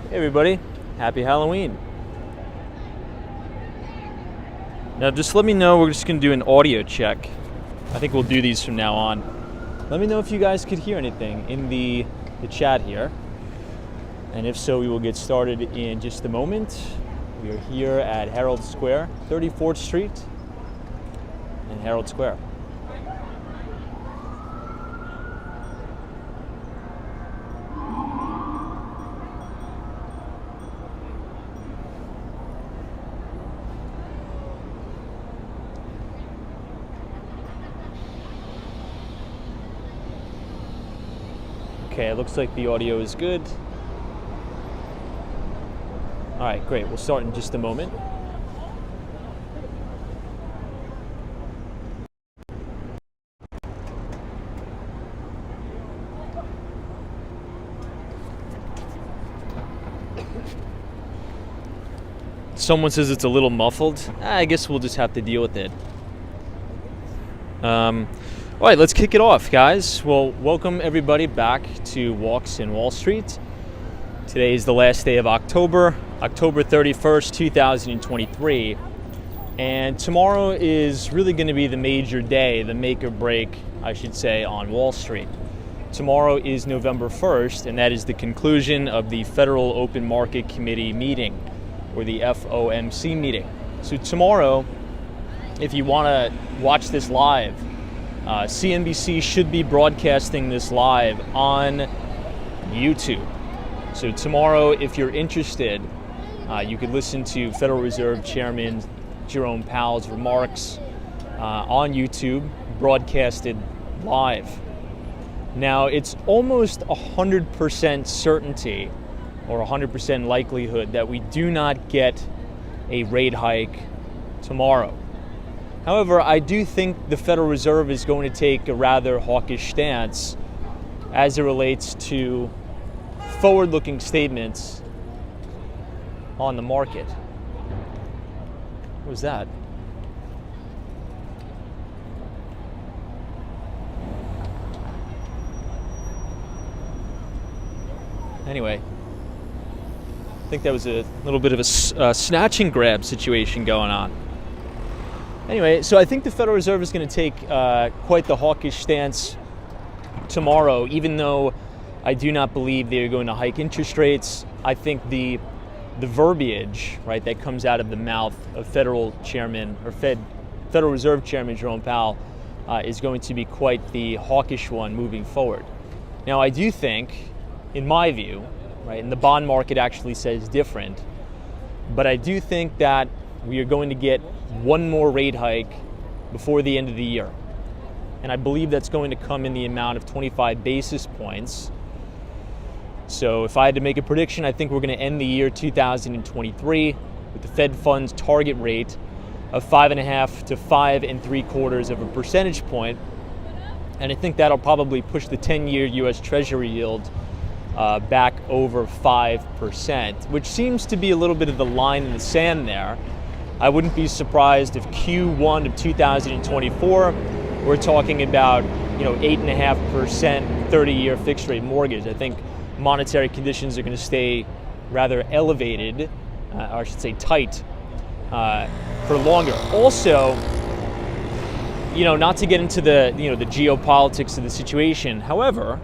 Hey everybody, happy Halloween. Now just let me know, we're just going to do an audio check. I think we'll do these from now on. Let me know if you guys could hear anything in the chat here. And if so, we will get started in just a moment. We are here at Herald Square, 34th Street and Herald Square. Okay, it looks like the audio is good. All right, great. We'll start in just a moment. Someone says it's a little muffled. I guess we'll just have to deal with it. All right, let's kick it off, guys. Well, welcome everybody back to Walks in Wall Street. Today is the last day of October 31st, 2023. And tomorrow is really going to be the major day, the make or break, I should say, on Wall Street. Tomorrow is November 1st, and that is the conclusion of the Federal Open Market Committee meeting, or the FOMC meeting. So tomorrow, if you want to watch this live, CNBC should be broadcasting this live on YouTube. So tomorrow, if you're interested, you could listen to Federal Reserve Chairman Jerome Powell's remarks on YouTube, broadcasted live. Now, it's almost 100% certainty or 100% likelihood that we do not get a rate hike tomorrow. However, I do think the Federal Reserve is going to take a rather hawkish stance as it relates to forward-looking statements on the market. What was that? Anyway, I think that was a little bit of a snatch and grab situation going on. Anyway, so I think the Federal Reserve is going to take quite the hawkish stance tomorrow, even though I do not believe they're going to hike interest rates. I think the verbiage, right, that comes out of the mouth of Federal Reserve Chairman Jerome Powell is going to be quite the hawkish one moving forward. Now, I do think, in my view, right, and the bond market actually says different, but I do think that we are going to get one more rate hike before the end of the year. And I believe that's going to come in the amount of 25 basis points. So if I had to make a prediction, I think we're going to end the year 2023 with the Fed funds target rate of 5.5 to 5.75 of a percentage point. And I think that'll probably push the 10-year U.S. Treasury yield back over 5%, which seems to be a little bit of the line in the sand there. I wouldn't be surprised if Q1 of 2024, we're talking about 8.5% 30-year fixed rate mortgage. I think monetary conditions are going to stay rather elevated, or I should say tight, for longer. Also, not to get into the the geopolitics of the situation. However,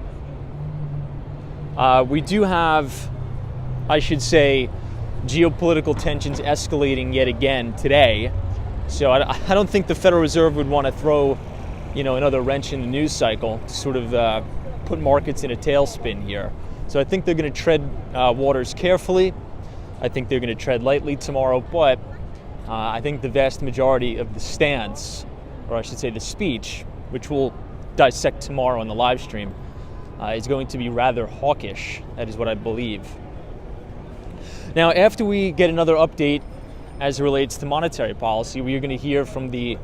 we do have, I should say, geopolitical tensions escalating yet again today. So I don't think the Federal Reserve would want to throw, another wrench in the news cycle to sort of put markets in a tailspin here. So I think they're going to tread waters carefully. I think they're going to tread lightly tomorrow, but I think the vast majority of the stance, or I should say the speech, which we'll dissect tomorrow on the live stream, is going to be rather hawkish. That is what I believe. Now, after we get another update as it relates to monetary policy, we are going to hear from the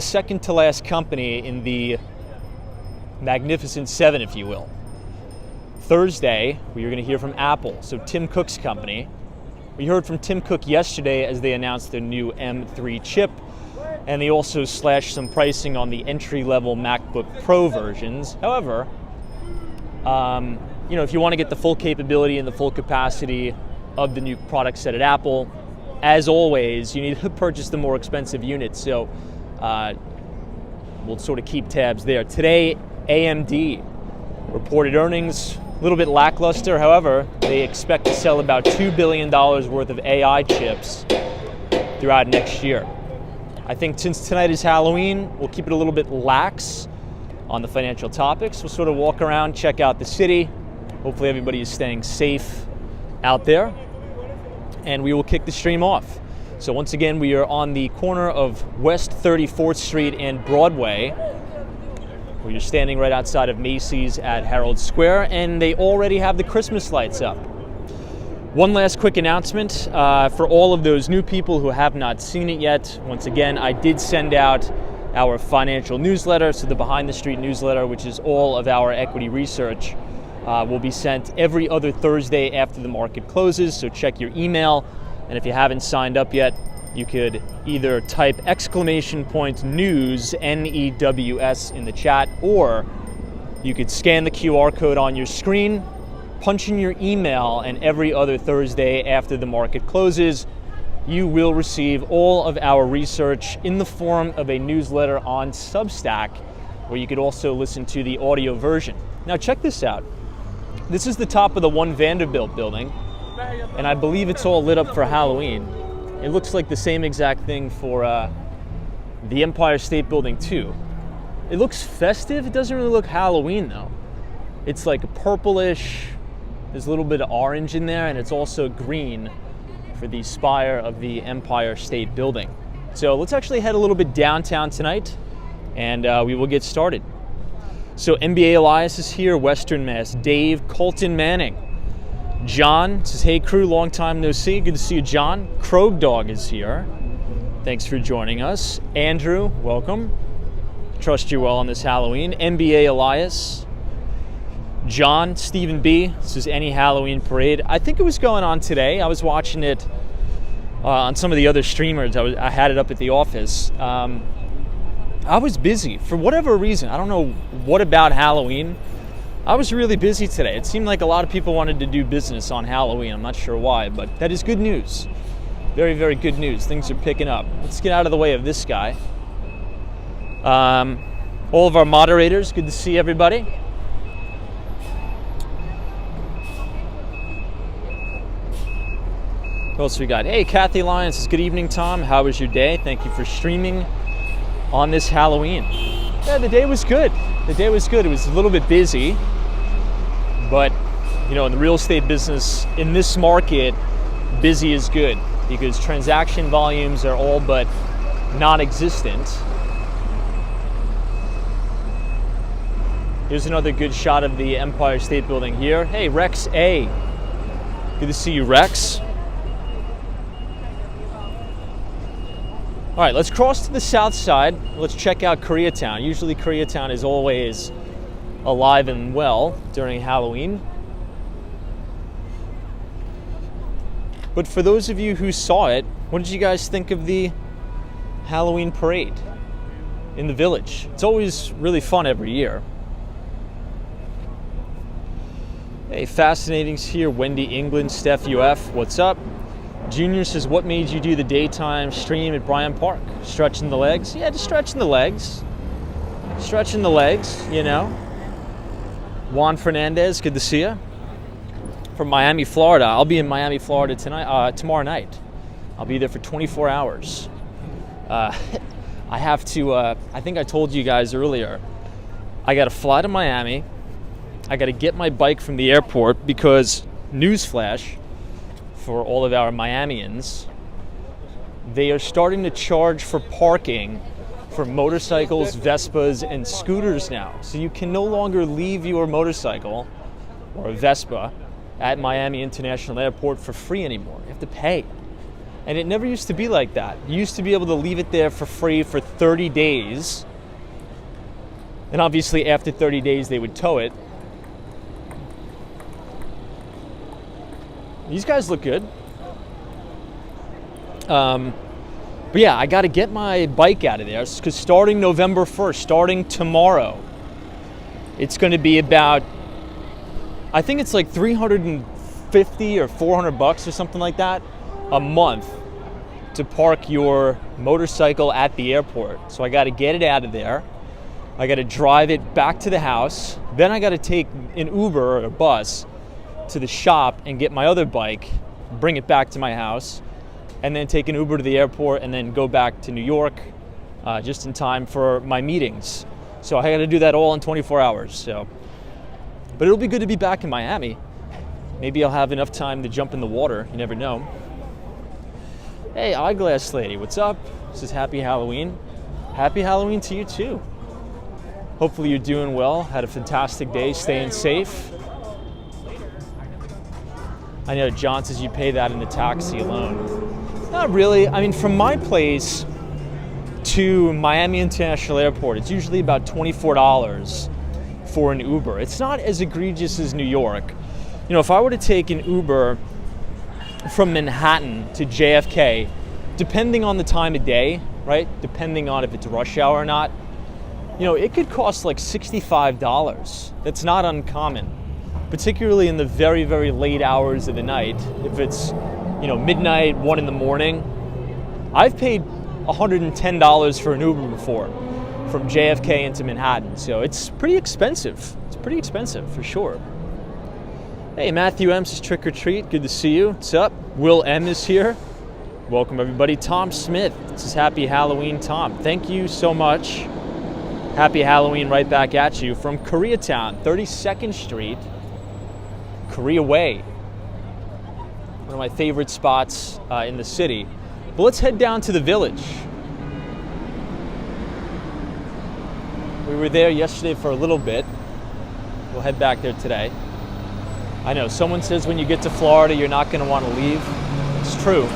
second to last company in the Magnificent Seven, if you will. Thursday, we are going to hear from Apple, so Tim Cook's company. We heard from Tim Cook yesterday as they announced their new M3 chip, and they also slashed some pricing on the entry-level MacBook Pro versions. However, if you want to get the full capability and the full capacity of the new product set at Apple, as always, you need to purchase the more expensive units. So we'll sort of keep tabs there. Today, AMD reported earnings, a little bit lackluster. However, they expect to sell about $2 billion worth of AI chips throughout next year. I think since tonight is Halloween, we'll keep it a little bit lax on the financial topics. We'll sort of walk around, check out the city. Hopefully everybody is staying safe out there. And we will kick the stream off. So once again, we are on the corner of West 34th Street and Broadway. We're standing right outside of Macy's at Herald Square, and they already have the Christmas lights up. One last quick announcement for all of those new people who have not seen it yet. Once again, I did send out our financial newsletter, so the Behind the Street newsletter, which is all of our equity research, will be sent every other Thursday after the market closes, so check your email. And if you haven't signed up yet, you could either type !news, N-E-W-S, in the chat, or you could scan the QR code on your screen, punch in your email, and every other Thursday after the market closes, you will receive all of our research in the form of a newsletter on Substack, where you could also listen to the audio version. Now check this out. This is the top of the One Vanderbilt building, and I believe it's all lit up for Halloween. It looks like the same exact thing for the Empire State Building too. It looks festive. It doesn't really look Halloween though. It's like a purplish, there's a little bit of orange in there, and it's also green for the spire of the Empire State Building. So let's actually head a little bit downtown tonight, and we will get started. So NBA Elias is here, Western Mass Dave, Colton Manning. John says, hey crew, long time no see. Good to see you, John. Krog Dog is here. Thanks for joining us. Andrew, welcome. Trust you well on this Halloween. NBA Elias. John, Stephen B. This is any Halloween parade. I think it was going on today. I was watching it on some of the other streamers. I had it up at the office. I was busy for whatever reason. I don't know what about Halloween. I was really busy today. It seemed like a lot of people wanted to do business on Halloween. I'm not sure why, but that is good news. Very, very good news. Things are picking up. Let's get out of the way of this guy. All of our moderators, good to see everybody. What else we got? Hey, Kathy Lyons says, good evening, Tom. How was your day? Thank you for streaming on this Halloween. Yeah, the day was good. The day was good. It was a little bit busy, but in the real estate business, in this market, busy is good because transaction volumes are all but non-existent. Here's another good shot of the Empire State Building here. Hey, Rex A. Good to see you, Rex. All right, let's cross to the south side. Let's check out Koreatown. Usually Koreatown is always alive and well during Halloween. But for those of you who saw it, what did you guys think of the Halloween parade in the Village? It's always really fun every year. Hey, Fascinating's here. Wendy England, Steph UF, what's up? Junior says, what made you do the daytime stream at Bryant Park? Stretching the legs? Yeah, just stretching the legs. Stretching the legs, Juan Fernandez, good to see you. From Miami, Florida. I'll be in Miami, Florida tomorrow night. I'll be there for 24 hours. I have to, I think I told you guys earlier, I got to fly to Miami. I got to get my bike from the airport because, newsflash, for all of our Miamians, they are starting to charge for parking for motorcycles, Vespas, and scooters now. So you can no longer leave your motorcycle or a Vespa at Miami International Airport for free anymore. You have to pay. And it never used to be like that. You used to be able to leave it there for free for 30 days. And obviously after 30 days they would tow it. These guys look good. But yeah, I got to get my bike out of there because starting November 1st, starting tomorrow, it's going to be about I think it's like 350 or 400 bucks or something like that a month to park your motorcycle at the airport. So I got to get it out of there. I got to drive it back to the house. Then I got to take an Uber or a bus to the shop and get my other bike, bring it back to my house, and then take an Uber to the airport and then go back to New York just in time for my meetings. So I got to do that all in 24 hours. So, but it'll be good to be back in Miami. Maybe I'll have enough time to jump in the water. You never know. Hey, Eyeglass Lady, what's up? This is Happy Halloween. Happy Halloween to you too. Hopefully you're doing well. Had a fantastic day, staying safe. I know John says you pay that in the taxi alone. Not really. I mean, from my place to Miami International Airport, it's usually about $24 for an Uber. It's not as egregious as New York. You know, if I were to take an Uber from Manhattan to JFK, depending on the time of day, right? Depending on if it's rush hour or not, you know, it could cost like $65. That's not uncommon, particularly in the very, very late hours of the night. If it's, you know, midnight, 1 in the morning. I've paid $110 for an Uber before from JFK into Manhattan, so it's pretty expensive. It's pretty expensive for sure. Hey, Matthew M says trick or treat. Good to see you. What's up? Will M is here. Welcome everybody. Tom Smith. This is Happy Halloween, Tom. Thank you so much. Happy Halloween right back at you from Koreatown, 32nd Street, Korea Way. One of my favorite spots in the city. But let's head down to the Village. We were there yesterday for a little bit. We'll head back there today. I know, someone says when you get to Florida, you're not going to want to leave. It's true.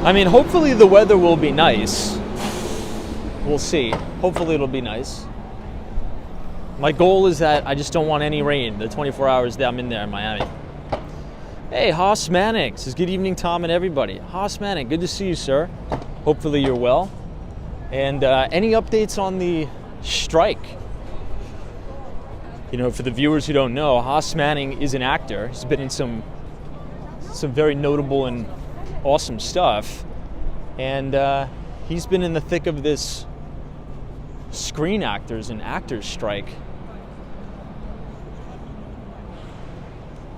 I mean, hopefully the weather will be nice. We'll see. Hopefully it'll be nice. My goal is that I just don't want any rain the 24 hours that I'm in there in Miami. Hey, Haas Manning says, good evening, Tom and everybody. Haas Manning, good to see you, sir. Hopefully you're well. And any updates on the strike? You know, for the viewers who don't know, Haas Manning is an actor. He's been in some very notable and awesome stuff. And he's been in the thick of this Screen Actors and Actors strike.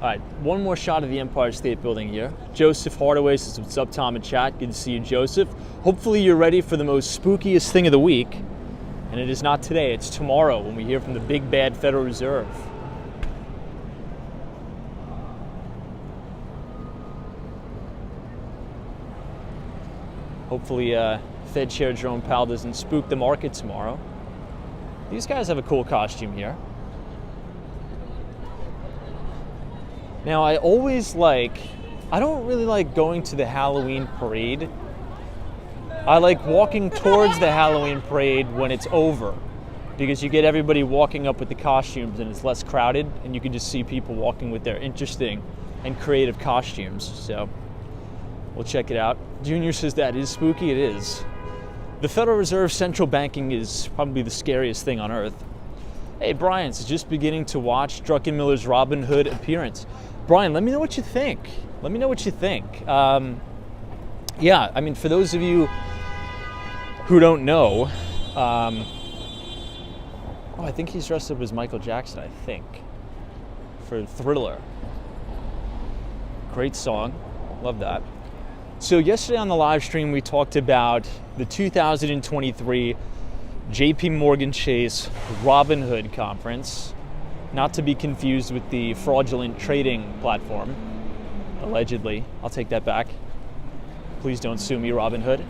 All right, one more shot of the Empire State Building here. Joseph Hardaway says, what's up, Tom and chat? Good to see you, Joseph. Hopefully you're ready for the most spookiest thing of the week. And it is not today, it's tomorrow when we hear from the big bad Federal Reserve. Hopefully Fed Chair Jerome Powell doesn't spook the market tomorrow. These guys have a cool costume here. Now I don't really like going to the Halloween parade. I like walking towards the Halloween parade when it's over, because you get everybody walking up with the costumes and it's less crowded and you can just see people walking with their interesting and creative costumes. So we'll check it out. Junior says that is spooky. It is. The Federal Reserve central banking is probably the scariest thing on earth. Hey, Brian, is just beginning to watch Druckenmiller's Robin Hood appearance. Brian, let me know what you think. Let me know what you think. Yeah, I mean, for those of you who don't know, I think he's dressed up as Michael Jackson, I think, for Thriller. Great song. Love that. So yesterday on the live stream, we talked about the 2023 JP Morgan Chase Robinhood Conference, not to be confused with the fraudulent trading platform, allegedly. I'll take that back. Please don't sue me, Robinhood.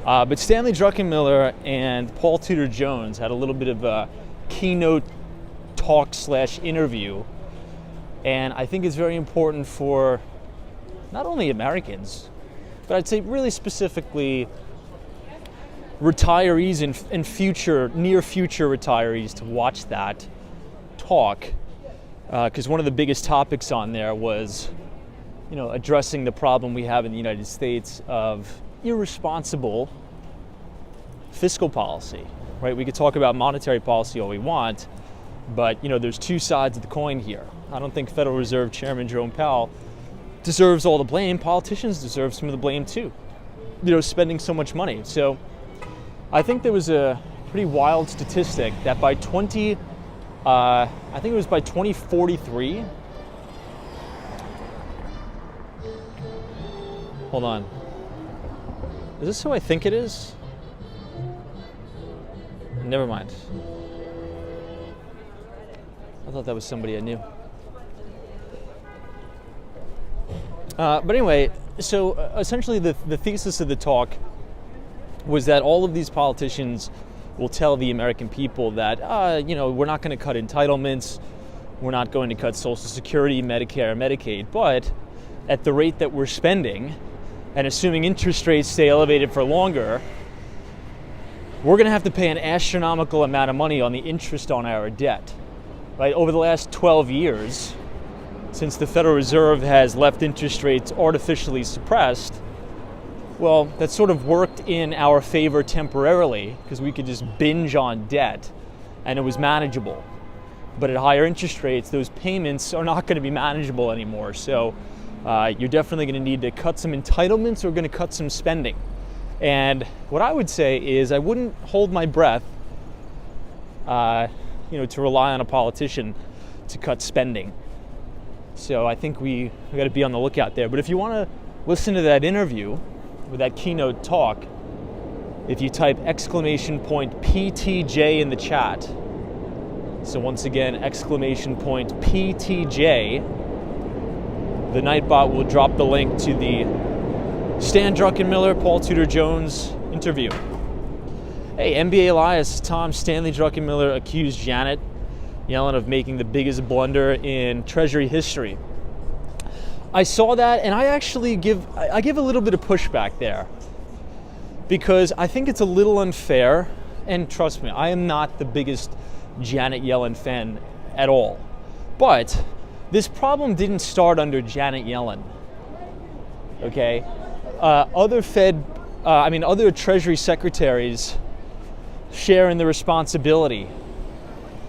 But Stanley Druckenmiller and Paul Tudor Jones had a little bit of a keynote talk / interview. And I think it's very important for not only Americans, but I'd say really specifically retirees and near future retirees to watch that talk. Because one of the biggest topics on there was, you know, addressing the problem we have in the United States of irresponsible fiscal policy, right? We could talk about monetary policy all we want, but there's two sides of the coin here. I don't think Federal Reserve Chairman Jerome Powell deserves all the blame. Politicians deserve some of the blame too, spending so much money. So I think there was a pretty wild statistic that by 2043. Hold on. Is this who I think it is? Never mind. I thought that was somebody I knew. But anyway, so essentially the thesis of the talk was that all of these politicians will tell the American people that, we're not going to cut entitlements, we're not going to cut Social Security, Medicare, Medicaid, but at the rate that we're spending, and assuming interest rates stay elevated for longer, we're going to have to pay an astronomical amount of money on the interest on our debt. Right? Over the last 12 years, since the Federal Reserve has left interest rates artificially suppressed, well, that sort of worked in our favor temporarily because we could just binge on debt and it was manageable. But at higher interest rates, those payments are not going to be manageable anymore. So you're definitely going to need to cut some entitlements or going to cut some spending. And what I would say is I wouldn't hold my breath to rely on a politician to cut spending. So I think we got to be on the lookout there. But if you want to listen to that interview with that keynote talk, if you type !PTJ in the chat, so once again, !PTJ, the Nightbot will drop the link to the Stan Druckenmiller, Paul Tudor Jones interview. Hey, NBA Elias, Tom Stanley Druckenmiller accused Janet Yellen of making the biggest blunder in Treasury history. I saw that, and I actually give a little bit of pushback there because I think it's a little unfair. And trust me, I am not the biggest Janet Yellen fan at all. But this problem didn't start under Janet Yellen. Okay, other Treasury secretaries share in the responsibility,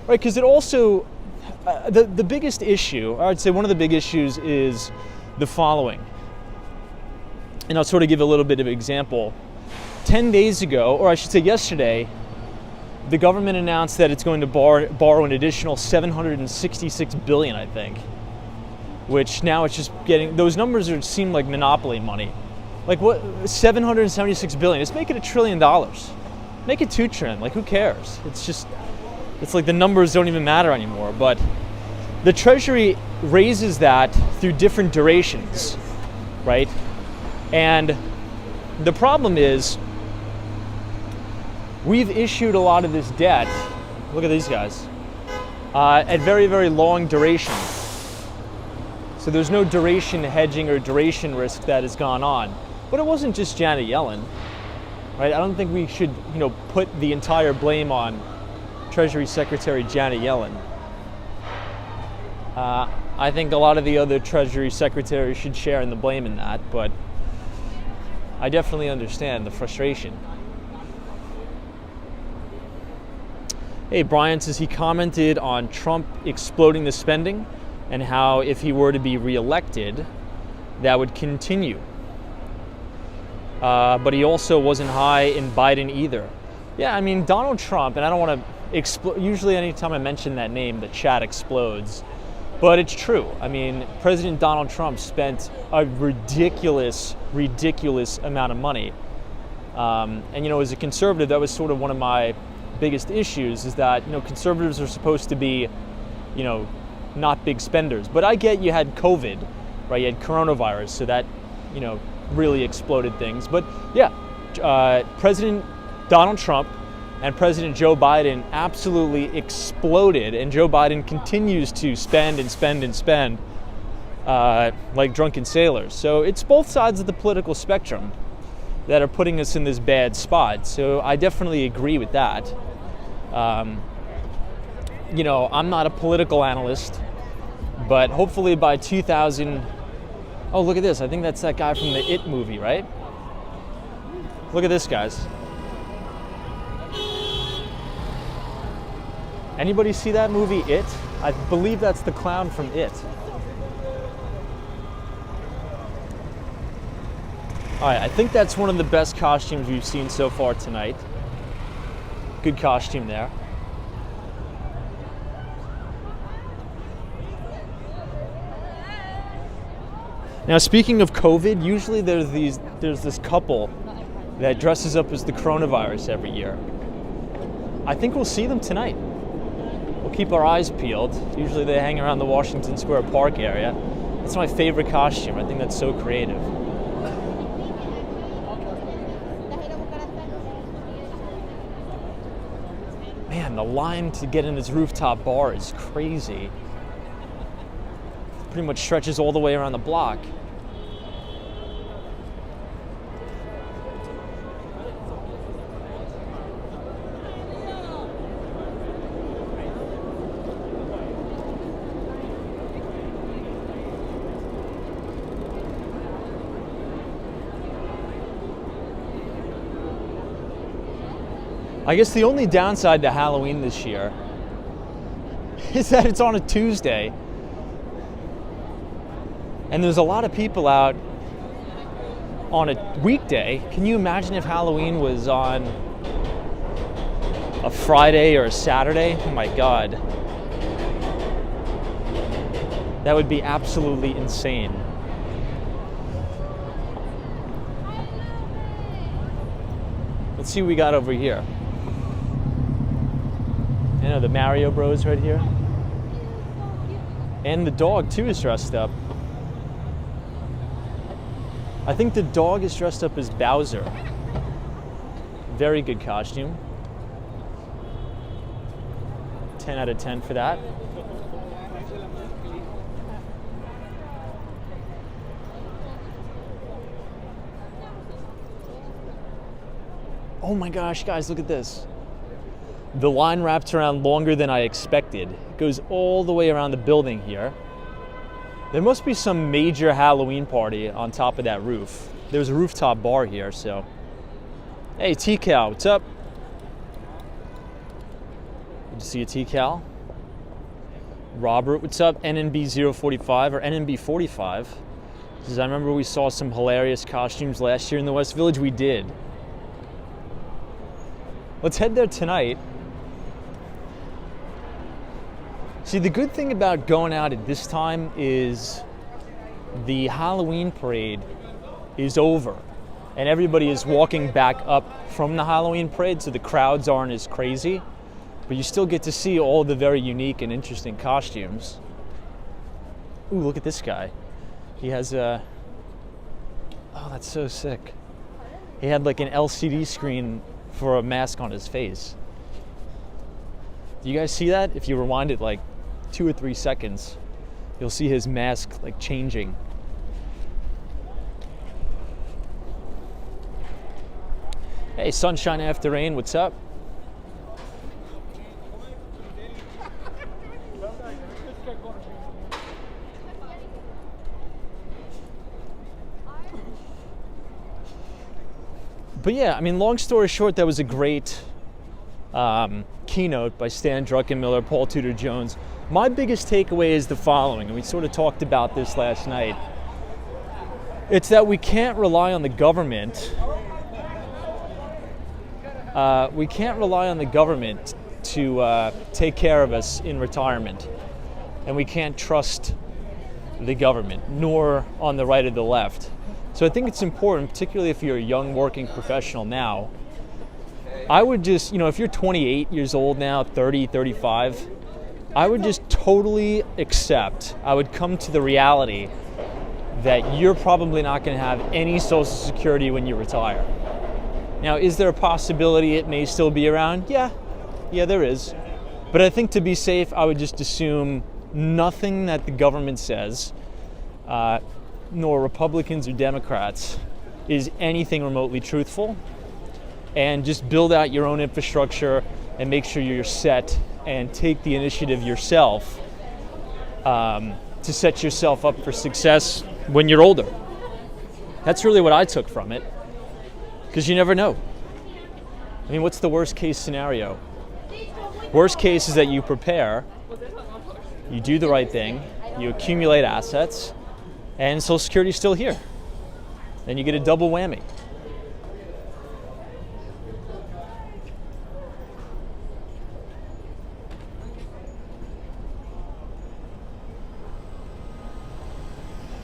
right? Because it also, the biggest issue, or I'd say one of the big issues is the following. And I'll sort of give a little bit of an example. 10 days ago, or I should say yesterday, the government announced that it's going to borrow an additional $766 billion, I think, which now it's just getting, those numbers seem like monopoly money. Like what, $776 billion, let's make it $1 trillion. Make it $2 trillion, like who cares? It's like the numbers don't even matter anymore. But the Treasury raises that through different durations, right? And the problem is we've issued a lot of this debt, look at these guys, at very, very long duration. So there's no duration hedging or duration risk that has gone on. But it wasn't just Janet Yellen, right? I don't think we should, put the entire blame on Treasury Secretary Janet Yellen. I think a lot of the other Treasury secretaries should share in the blame in that, but I definitely understand the frustration. Hey, Brian says he commented on Trump exploding the spending and how if he were to be reelected, that would continue. But he also wasn't high in Biden either. Yeah, I mean, Donald Trump, and I don't want to usually anytime I mention that name, the chat explodes. But it's true. I mean, President Donald Trump spent a ridiculous amount of money. And, as a conservative, that was sort of one of my biggest issues is that, conservatives are supposed to be, not big spenders. But I get you had COVID, right? You had coronavirus, so that, really exploded things. But yeah, President Donald Trump and President Joe Biden absolutely exploded, and Joe Biden continues to spend and spend and spend like drunken sailors. So it's both sides of the political spectrum that are putting us in this bad spot. So I definitely agree with that. I'm not a political analyst, but hopefully by 2000, oh, look at this. I think that's that guy from the It movie, right? Look at this, guys. Anybody see that movie, It? I believe that's the clown from It. All right, I think that's one of the best costumes we've seen so far tonight. Good costume there. Now, speaking of COVID, usually there's this couple that dresses up as the coronavirus every year. I think we'll see them tonight. We'll keep our eyes peeled. Usually they hang around the Washington Square Park area. That's my favorite costume. I think that's so creative. Man, the line to get in this rooftop bar is crazy. Pretty much stretches all the way around the block. I guess the only downside to Halloween this year is that it's on a Tuesday. And there's a lot of people out on a weekday. Can you imagine if Halloween was on a Friday or a Saturday? Oh my God. That would be absolutely insane. Let's see what we got over here. You know, the Mario Bros right here. And the dog too is dressed up. I think the dog is dressed up as Bowser. Very good costume. 10 out of 10 for that. Oh my gosh, guys, look at this. The line wraps around longer than I expected. It goes all the way around the building here. There must be some major Halloween party on top of that roof. There's a rooftop bar here, so. Hey, T-Cal, what's up? Good to see you, T-Cal. Robert, what's up? NNB045 or NNB45. Because I remember we saw some hilarious costumes last year in the West Village. We did. Let's head there tonight. See, the good thing about going out at this time is the Halloween parade is over and everybody is walking back up from the Halloween parade, so the crowds aren't as crazy, but you still get to see all the very unique and interesting costumes. Ooh, look at this guy. He has a, oh, that's so sick. He had like an LCD screen for a mask on his face. Do you guys see that? If you rewind it like 2 or 3 seconds, you'll see his mask like changing. Hey, sunshine after rain, what's up? But yeah, I mean, long story short, that was a great keynote by Stan Druckenmiller, Paul Tudor Jones. My biggest takeaway is the following, and we sort of talked about this last night. It's that we can't rely on the government. We can't rely on the government to take care of us in retirement. And we can't trust the government, nor on the right or the left. So I think it's important, particularly if you're a young working professional now, I would just, you know, if you're 28 years old now, 30, 35, I would just totally accept, I would come to the reality that you're probably not going to have any Social Security when you retire. Now, is there a possibility it may still be around? Yeah, there is. But I think to be safe, I would just assume nothing that the government says, nor Republicans or Democrats, is anything remotely truthful. And just build out your own infrastructure and make sure you're set and take the initiative yourself to set yourself up for success when you're older. That's really what I took from it, because you never know. I mean, what's the worst case scenario? Worst case is that you prepare, you do the right thing, you accumulate assets, and Social Security is still here. Then you get a double whammy.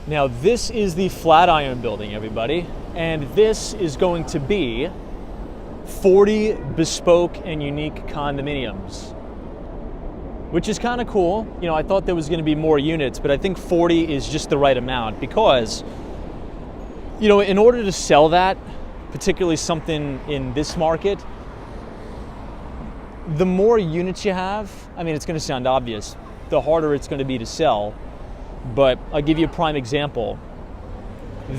Now this is the Flatiron Building, everybody, and this is going to be 40 bespoke and unique condominiums, which is kind of cool. You know, I thought there was going to be more units, but I think 40 is just the right amount because, you know, in order to sell that, particularly something in this market, the more units you have, I mean, it's going to sound obvious, the harder it's going to be to sell. But I'll give you a prime example.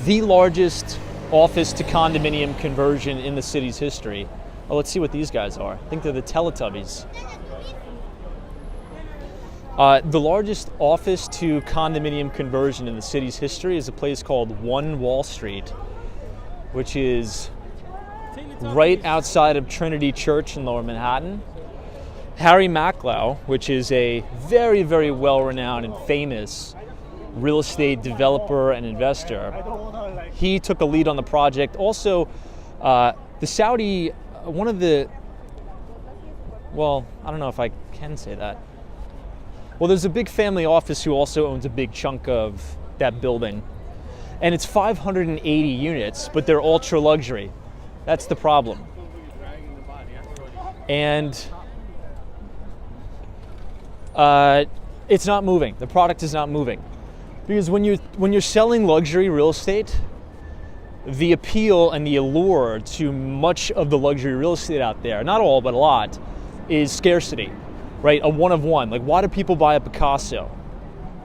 The largest office to condominium conversion in the city's history. Oh, let's see what these guys are. I think they're the Teletubbies. The largest office to condominium conversion in the city's history is a place called One Wall Street, which is right outside of Trinity Church in Lower Manhattan. Harry Macklow, which is a very, very well-renowned and famous real estate developer and investor, he took a lead on the project. Also, the Saudi, one of the, well, I don't know if I can say that. Well, there's a big family office who also owns a big chunk of that building. And it's 580 units, but they're ultra luxury. That's the problem. And it's not moving. The product is not moving. Because when you're selling luxury real estate, the appeal and the allure to much of the luxury real estate out there, not all, but a lot, is scarcity, right? A one of one. Like, why do people buy a Picasso,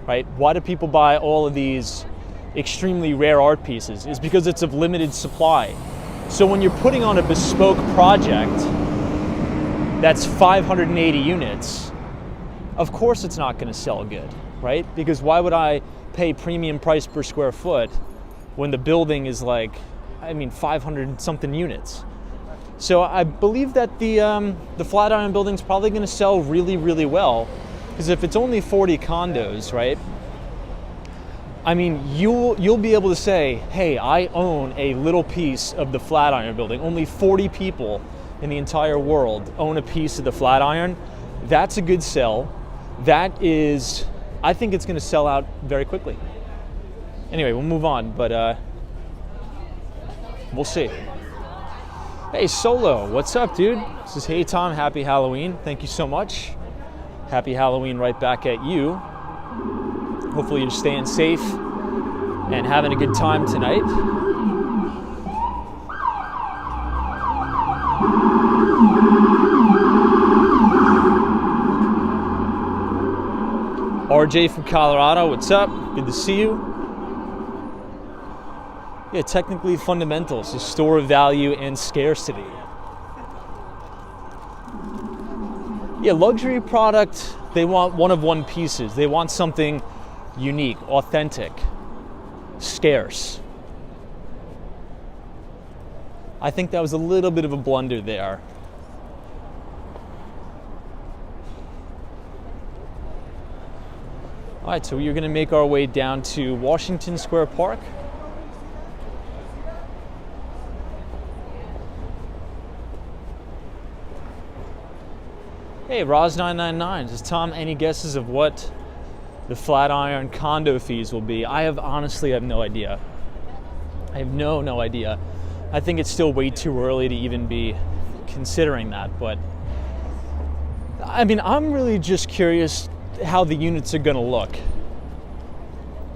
right? Why do people buy all of these extremely rare art pieces? It's because it's of limited supply. So when you're putting on a bespoke project that's 580 units, of course it's not going to sell good, right? Because why would I pay premium price per square foot when the building is like, I mean, 500 something units? So I believe that the Flatiron Building is probably going to sell really, really well, because if it's only 40 condos, right? I mean, you'll be able to say, hey, I own a little piece of the Flatiron Building. Only 40 people in the entire world own a piece of the Flatiron. That's a good sell. That is, I think it's going to sell out very quickly. Anyway, we'll move on, but we'll see. Hey, Solo, what's up, dude? This is Hey Tom, happy Halloween. Thank you so much. Happy Halloween right back at you. Hopefully you're staying safe and having a good time tonight. RJ from Colorado, what's up? Good to see you. Yeah, technically fundamentals, the store of value and scarcity. Yeah, luxury product, they want one of one pieces. They want something unique, authentic, scarce. I think that was a little bit of a blunder there. All right, so we're going to make our way down to Washington Square Park. Hey, Roz999, says Tom, any guesses of what the Flatiron condo fees will be? I honestly have no idea. I have no idea. I think it's still way too early to even be considering that, but I mean, I'm really just curious how the units are going to look,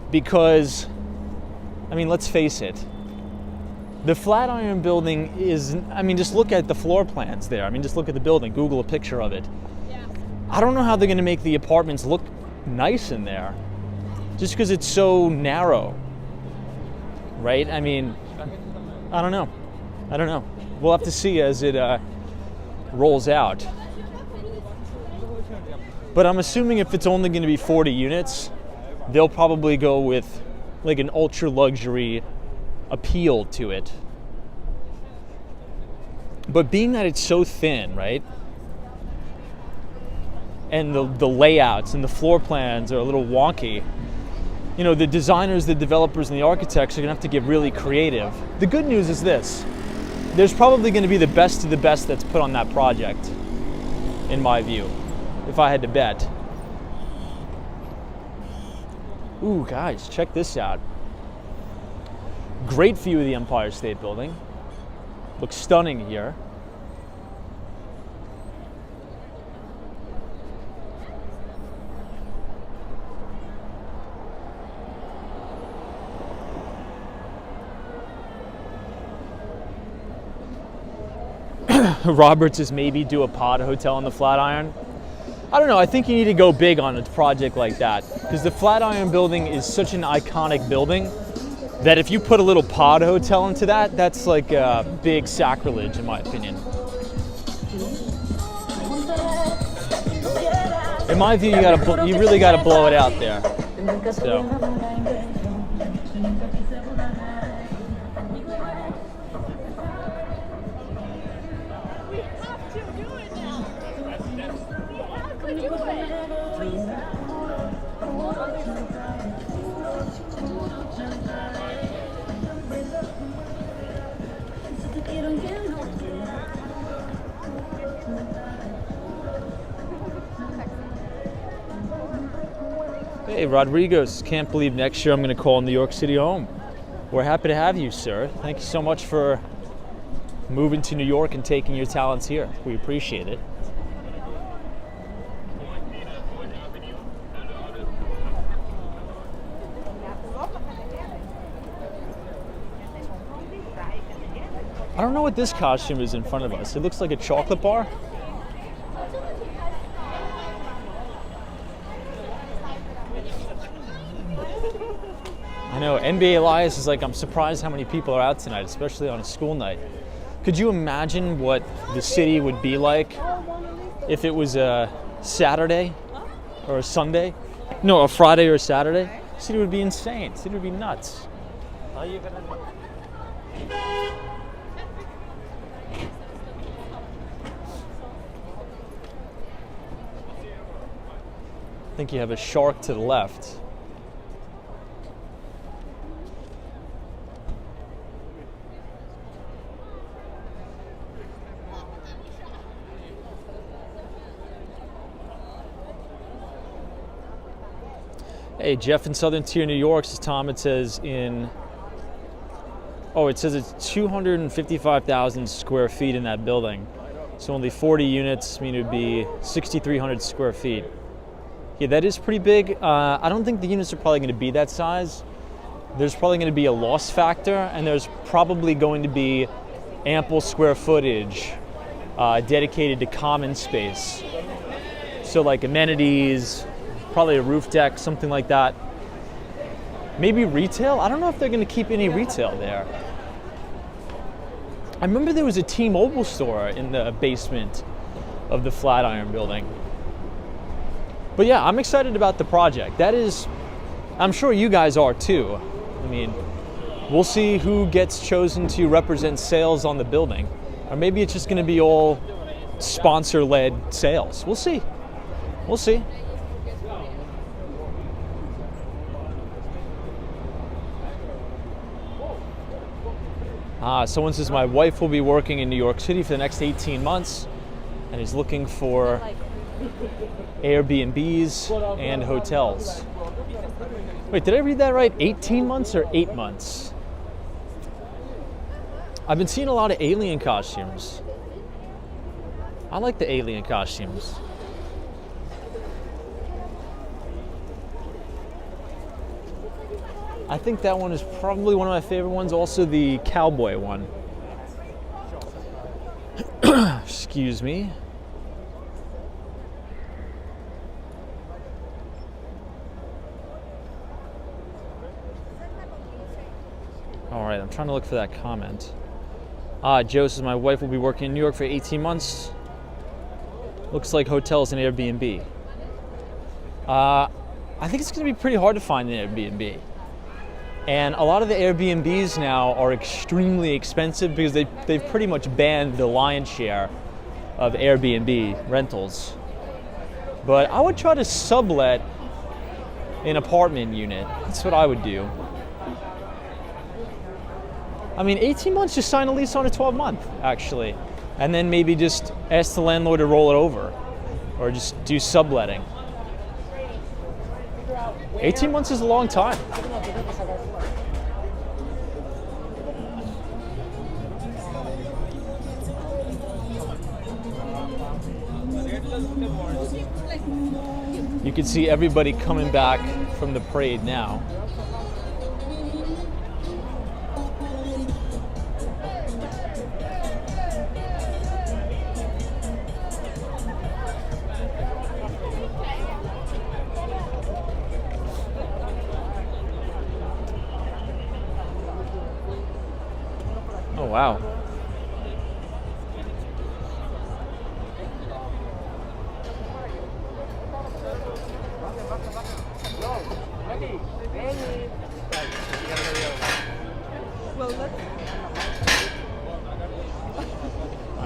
because I mean, let's face it, the Flatiron Building is, I mean, just look at the floor plans there. I mean, just look at the building, Google a picture of it. I don't know how they're going to make the apartments look nice in there, just because it's so narrow, right? I mean, I don't know. We'll have to see as it rolls out. But I'm assuming if it's only going to be 40 units, they'll probably go with like an ultra luxury appeal to it. But being that it's so thin, right? and the layouts and the floor plans are a little wonky, you know, the designers, the developers, and the architects are going to have to get really creative. The good news is this: there's probably going to be the best of the best that's put on that project, in my view, if I had to bet. Ooh, guys, check this out. Great view of the Empire State Building. Looks stunning here. Roberts is maybe do a pod hotel in the Flatiron. I don't know, I think you need to go big on a project like that, because the Flatiron building is such an iconic building that if you put a little pod hotel into that, that's like a big sacrilege in my opinion. In my view, you really gotta blow it out there. So. Hey, Rodriguez, can't believe next year I'm going to call New York City home. We're happy to have you, sir. Thank you so much for moving to New York and taking your talents here. We appreciate it. I don't know what this costume is in front of us. It looks like a chocolate bar. I know, NBA Elias is like, I'm surprised how many people are out tonight, especially on a school night. Could you imagine what the city would be like if it was a Saturday or a Sunday? No, a Friday or a Saturday? The city would be insane. The city would be nuts. I think you have a shark to the left. Hey, Jeff in Southern Tier, New York, says Tom, it says it's 255,000 square feet in that building. So only 40 units, I mean, it would be 6,300 square feet. Yeah, that is pretty big. I don't think the units are probably going to be that size. There's probably going to be a loss factor, and there's probably going to be ample square footage dedicated to common space. So like amenities, probably a roof deck, something like that. Maybe retail? I don't know if they're going to keep any retail there. I remember there was a T-Mobile store in the basement of the Flatiron building. But yeah, I'm excited about the project. That is, I'm sure you guys are too. I mean, we'll see who gets chosen to represent sales on the building. Or maybe it's just going to be all sponsor-led sales. We'll see. We'll see. Someone says my wife will be working in New York City for the next 18 months and is looking for Airbnbs and hotels. Wait, did I read that right? 18 months or 8 months? I've been seeing a lot of alien costumes. I like the alien costumes. I think that one is probably one of my favorite ones, also the cowboy one. Excuse me. All right, I'm trying to look for that comment. Joe says my wife will be working in New York for 18 months. Looks like hotels and Airbnb. I think it's going to be pretty hard to find an Airbnb. And a lot of the Airbnbs now are extremely expensive because they've pretty much banned the lion's share of Airbnb rentals. But I would try to sublet an apartment unit. That's what I would do. I mean, 18 months, just sign a lease on a 12-month, actually. And then maybe just ask the landlord to roll it over. Or just do subletting. 18 months is a long time. You can see everybody coming back from the parade now. Oh, wow.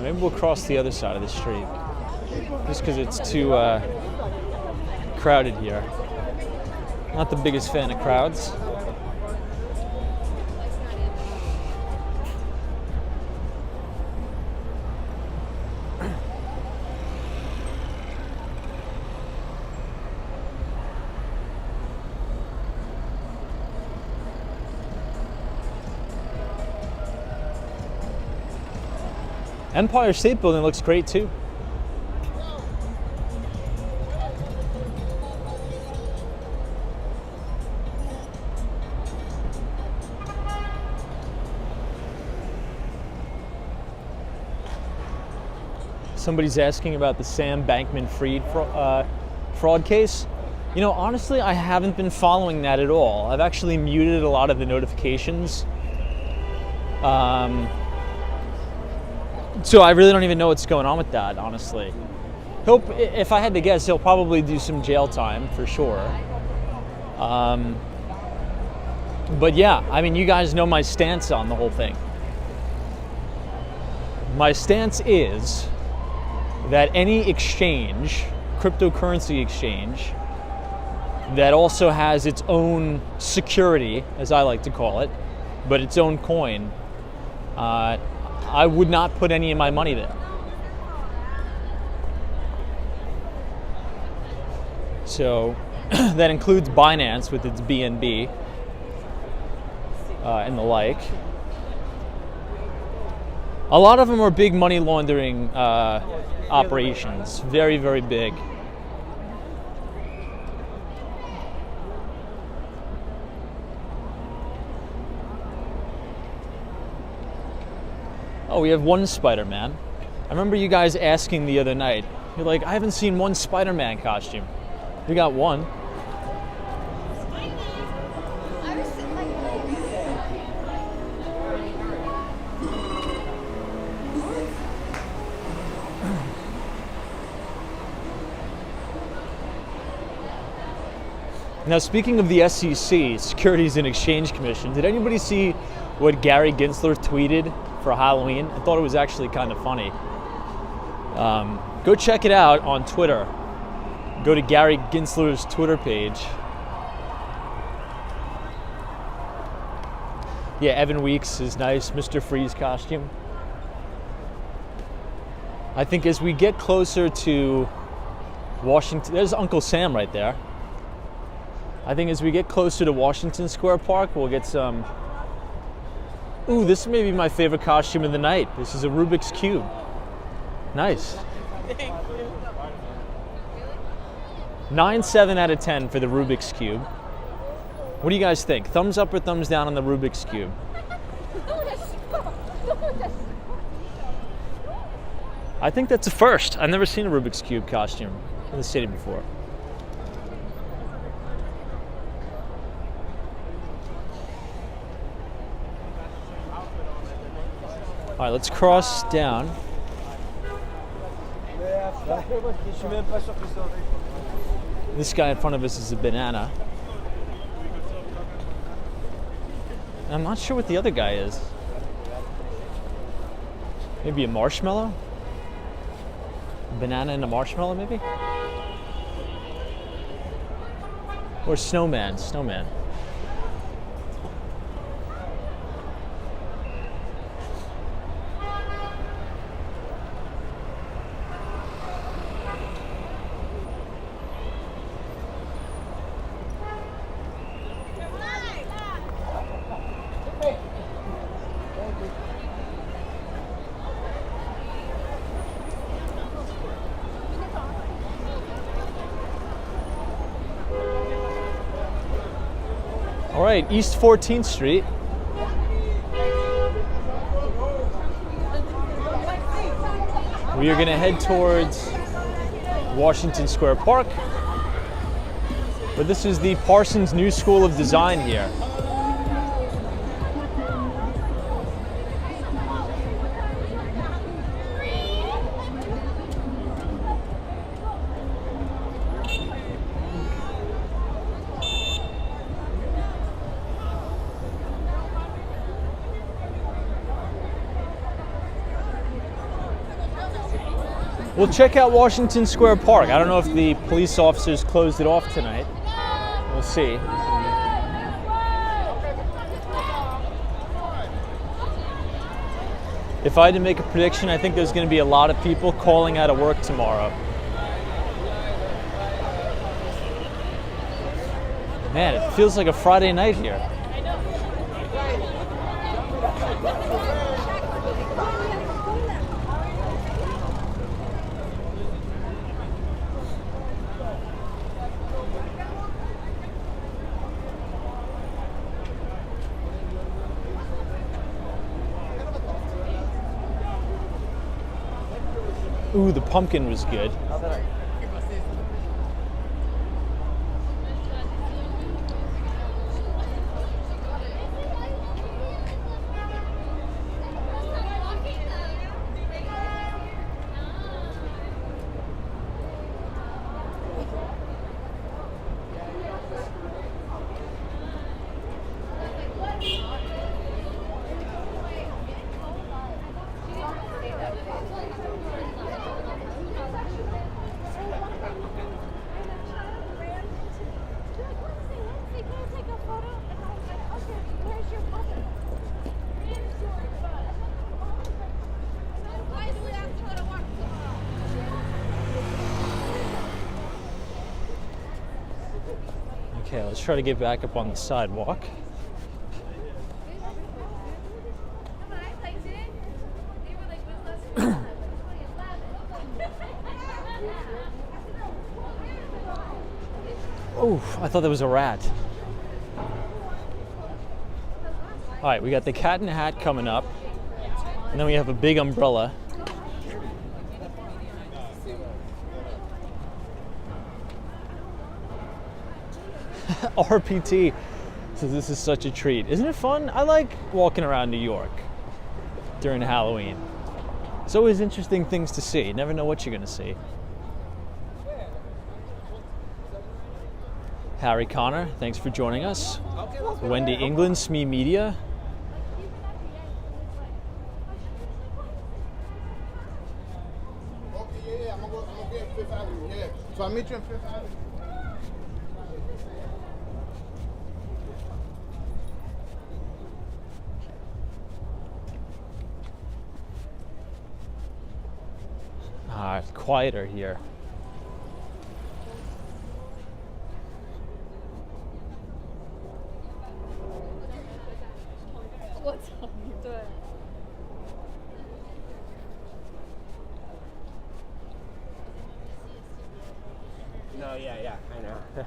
Maybe we'll cross the other side of the street, just because it's too crowded here. Not the biggest fan of crowds. Empire State Building looks great too. Somebody's asking about the Sam Bankman-Fried fraud case. You know, honestly, I haven't been following that at all. I've actually muted a lot of the notifications. So I really don't even know what's going on with that, honestly. If I had to guess, he'll probably do some jail time for sure. But yeah, I mean, you guys know my stance on the whole thing. My stance is that any exchange, cryptocurrency exchange, that also has its own security, as I like to call it, but its own coin, I would not put any of my money there. So that includes Binance with its BNB and the like. A lot of them are big money laundering operations, very, very big. Oh, we have one Spider-Man. I remember you guys asking the other night. You're like, I haven't seen one Spider-Man costume. We got one. Now, speaking of the SEC, Securities and Exchange Commission, did anybody see what Gary Gensler tweeted for Halloween? I thought it was actually kind of funny. Go check it out on Twitter. Go to Gary Gensler's Twitter page. Yeah, Evan Weeks is nice. Mr. Freeze costume. I think as we get closer to Washington, there's Uncle Sam right there. I think as we get closer to Washington Square Park, we'll get some. Ooh, this may be my favorite costume of the night. This is a Rubik's Cube. Nice. 9.7 out of 10 for the Rubik's Cube. What do you guys think? Thumbs up or thumbs down on the Rubik's Cube? I think that's a first. I've never seen a Rubik's Cube costume in the city before. All right, let's cross down. This guy in front of us is a banana. I'm not sure what the other guy is. Maybe a marshmallow? A banana and a marshmallow, maybe? Or snowman. All right, East 14th Street. We are going to head towards Washington Square Park. But this is the Parsons New School of Design here. We'll check out Washington Square Park. I don't know if the police officers closed it off tonight. We'll see. If I had to make a prediction, I think there's going to be a lot of people calling out of work tomorrow. Man, it feels like a Friday night here. Ooh, the pumpkin was good. Okay, let's try to get back up on the sidewalk. Oh, I thought that was a rat. All right, we got the Cat in the Hat coming up, and then we have a big umbrella. RPT says this is such a treat. Isn't it fun? I like walking around New York during Halloween. It's always interesting things to see. You never know what you're going to see. Harry Connor, thanks for joining us. Wendy England, SME Media. Yeah, I'm gonna get Fifth Avenue. Yeah, so I'll meet you in Fifth Avenue. It's quieter here. No, yeah, I know.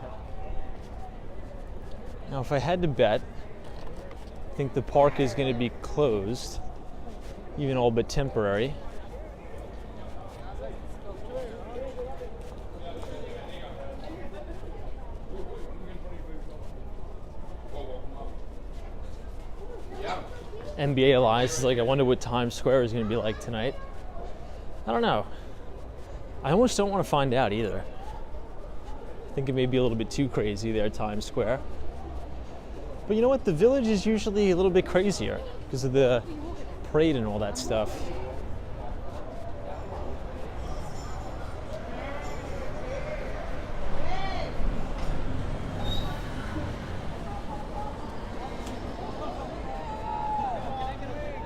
Now, if I had to bet, I think the park is going to be closed, even all but temporary. NBA Alliance is like, I wonder what Times Square is going to be like tonight. I don't know. I almost don't want to find out either. I think it may be a little bit too crazy there at Times Square. But you know what? The Village is usually a little bit crazier because of the parade and all that stuff.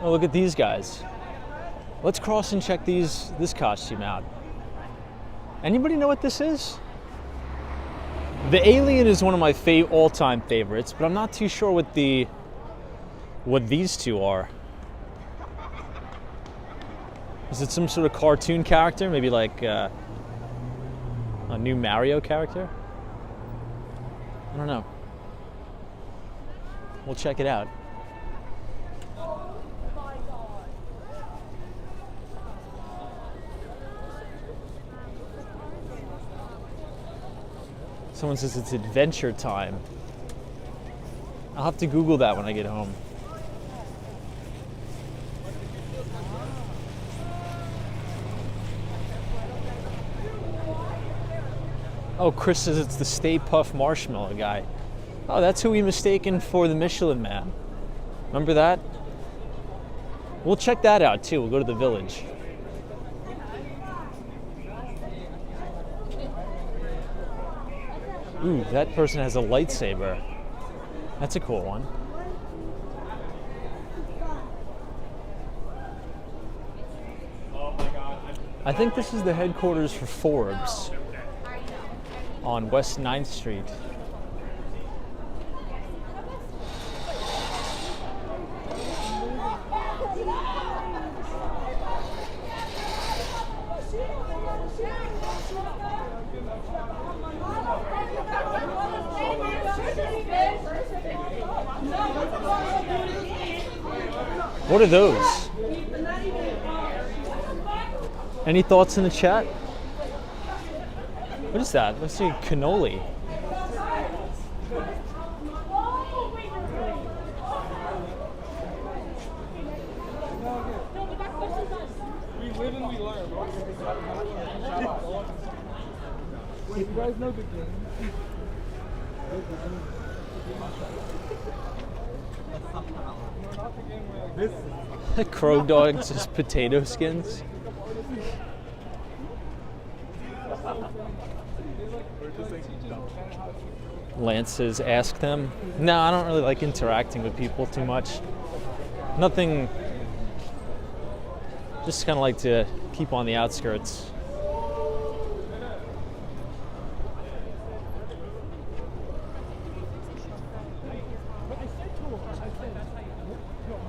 Oh, look at these guys. Let's cross and check this costume out. Anybody know what this is? The Alien is one of my all-time favorites, but I'm not too sure what these two are. Is it some sort of cartoon character? Maybe like a new Mario character? I don't know. We'll check it out. Someone says it's Adventure Time. I'll have to Google that when I get home. Oh, Chris says it's the Stay Puft Marshmallow guy. Oh, that's who we mistaken for the Michelin Man. Remember that? We'll check that out too. We'll go to the village. Ooh, that person has a lightsaber. That's a cool one. I think this is the headquarters for Forbes on West 9th Street. What are those? Any thoughts in the chat? What is that? Let's see, cannoli. We live and we learn, bro. You guys know the game. Crow dogs just potato skins. Lance says, ask them. No, I don't really like interacting with people too much. Nothing, just kind of like to keep on the outskirts.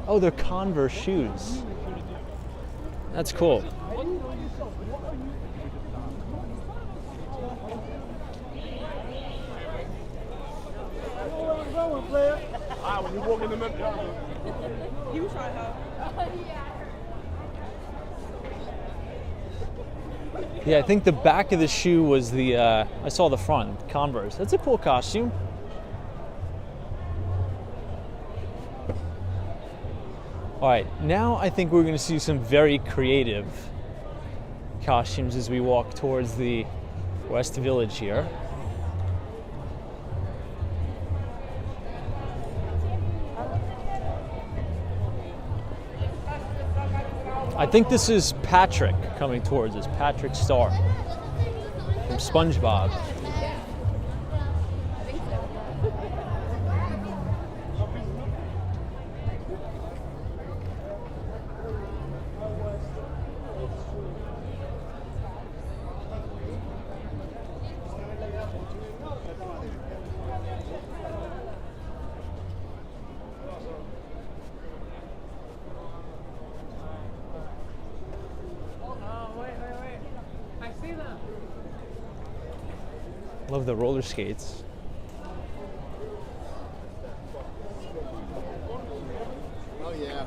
Oh, they're Converse shoes. That's cool. When you walk in the middle, You try her. Yeah, I think the back of the shoe was the, I saw the front, Converse. That's a cool costume. All right, now I think we're gonna see some very creative costumes as we walk towards the West Village here. I think this is Patrick coming towards us, Patrick Star from SpongeBob. Love the roller skates. Oh yeah.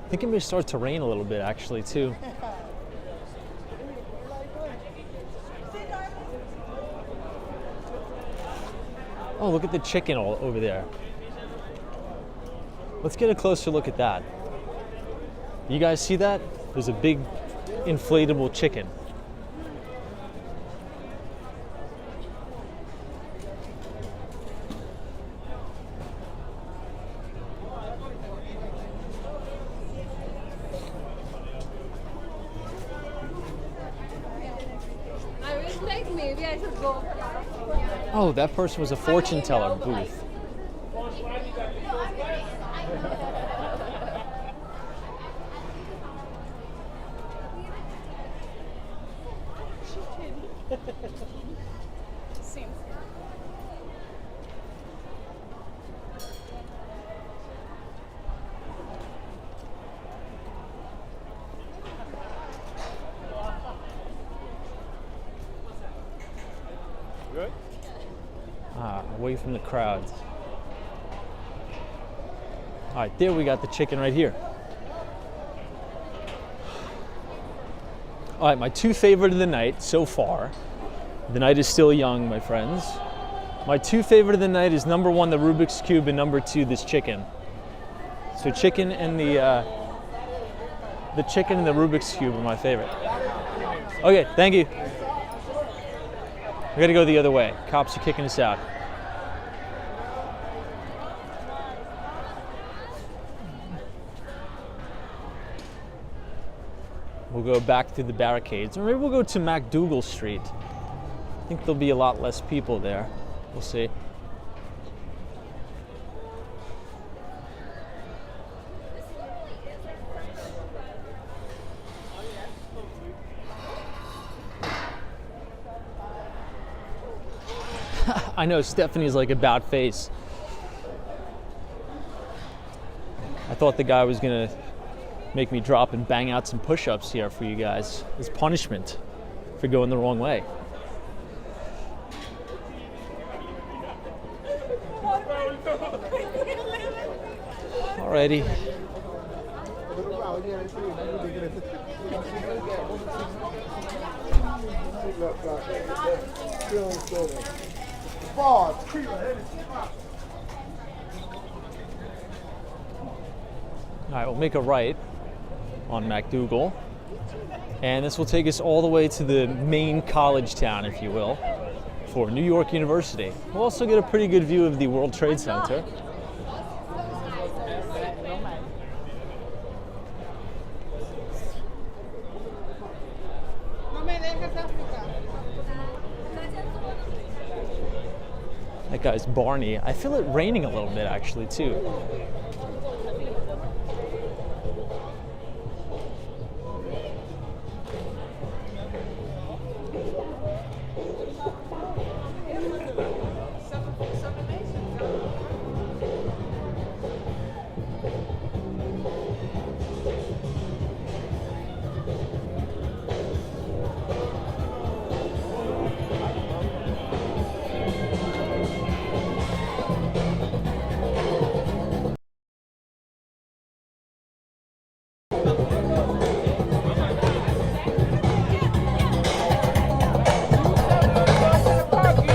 I think it may start to rain a little bit actually too. Oh, look at the chicken all over there. Let's get a closer look at that. You guys see that? There's a big inflatable chicken. maybe I should go. Oh, that person was a fortune teller booth. Seems. Good? Away from the crowds. All right, there we got the chicken right here. All right, my two favorite of the night so far. The night is still young, my friends. My two favorite of the night is number one, the Rubik's Cube, and number two, this chicken. So chicken and the chicken and the Rubik's Cube are my favorite. Okay, thank you. We gotta go the other way. Cops are kicking us out. We'll go back through the barricades, or maybe we'll go to MacDougal Street. I think there'll be a lot less people there. We'll see. I know Stephanie's like about face. I thought the guy was gonna make me drop and bang out some push-ups here for you guys as punishment for going the wrong way. Alrighty. Alright, we'll make a right on MacDougal, and this will take us all the way to the main college town, if you will, for New York University. We'll also get a pretty good view of the World Trade Center. That guy's Barney. I feel it raining a little bit actually too.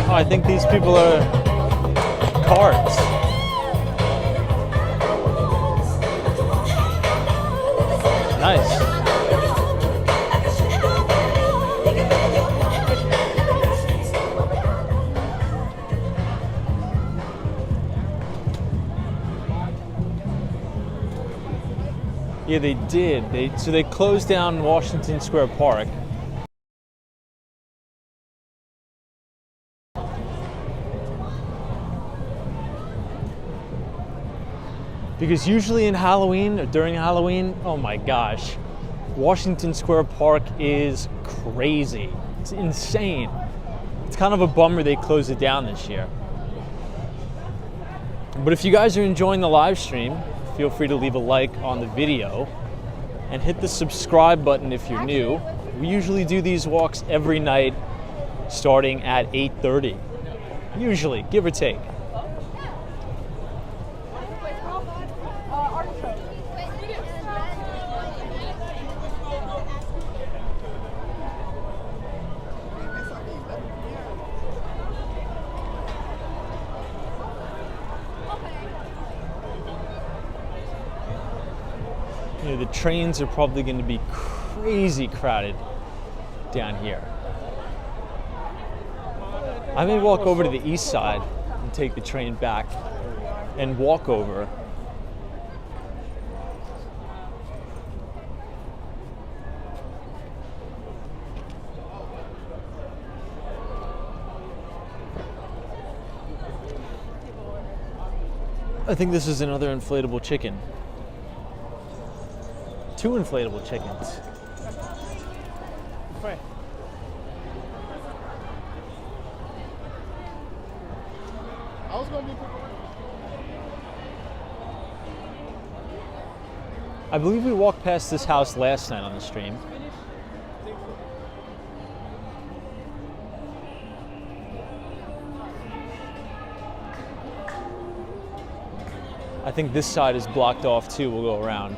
I think these people are cards. Nice. Yeah, they did. So they closed down Washington Square Park. Because usually in Halloween, or during Halloween, oh my gosh, Washington Square Park is crazy. It's insane. It's kind of a bummer they closed it down this year. But if you guys are enjoying the live stream, feel free to leave a like on the video and hit the subscribe button if you're new. We usually do these walks every night starting at 8:30. Usually, give or take. You know, the trains are probably going to be crazy crowded down here. I may walk over to the east side and take the train back and walk over. I think this is another inflatable chicken. 2 inflatable chickens. I was gonna be. I believe we walked past this house last night on the stream. I think this side is blocked off too. We'll go around.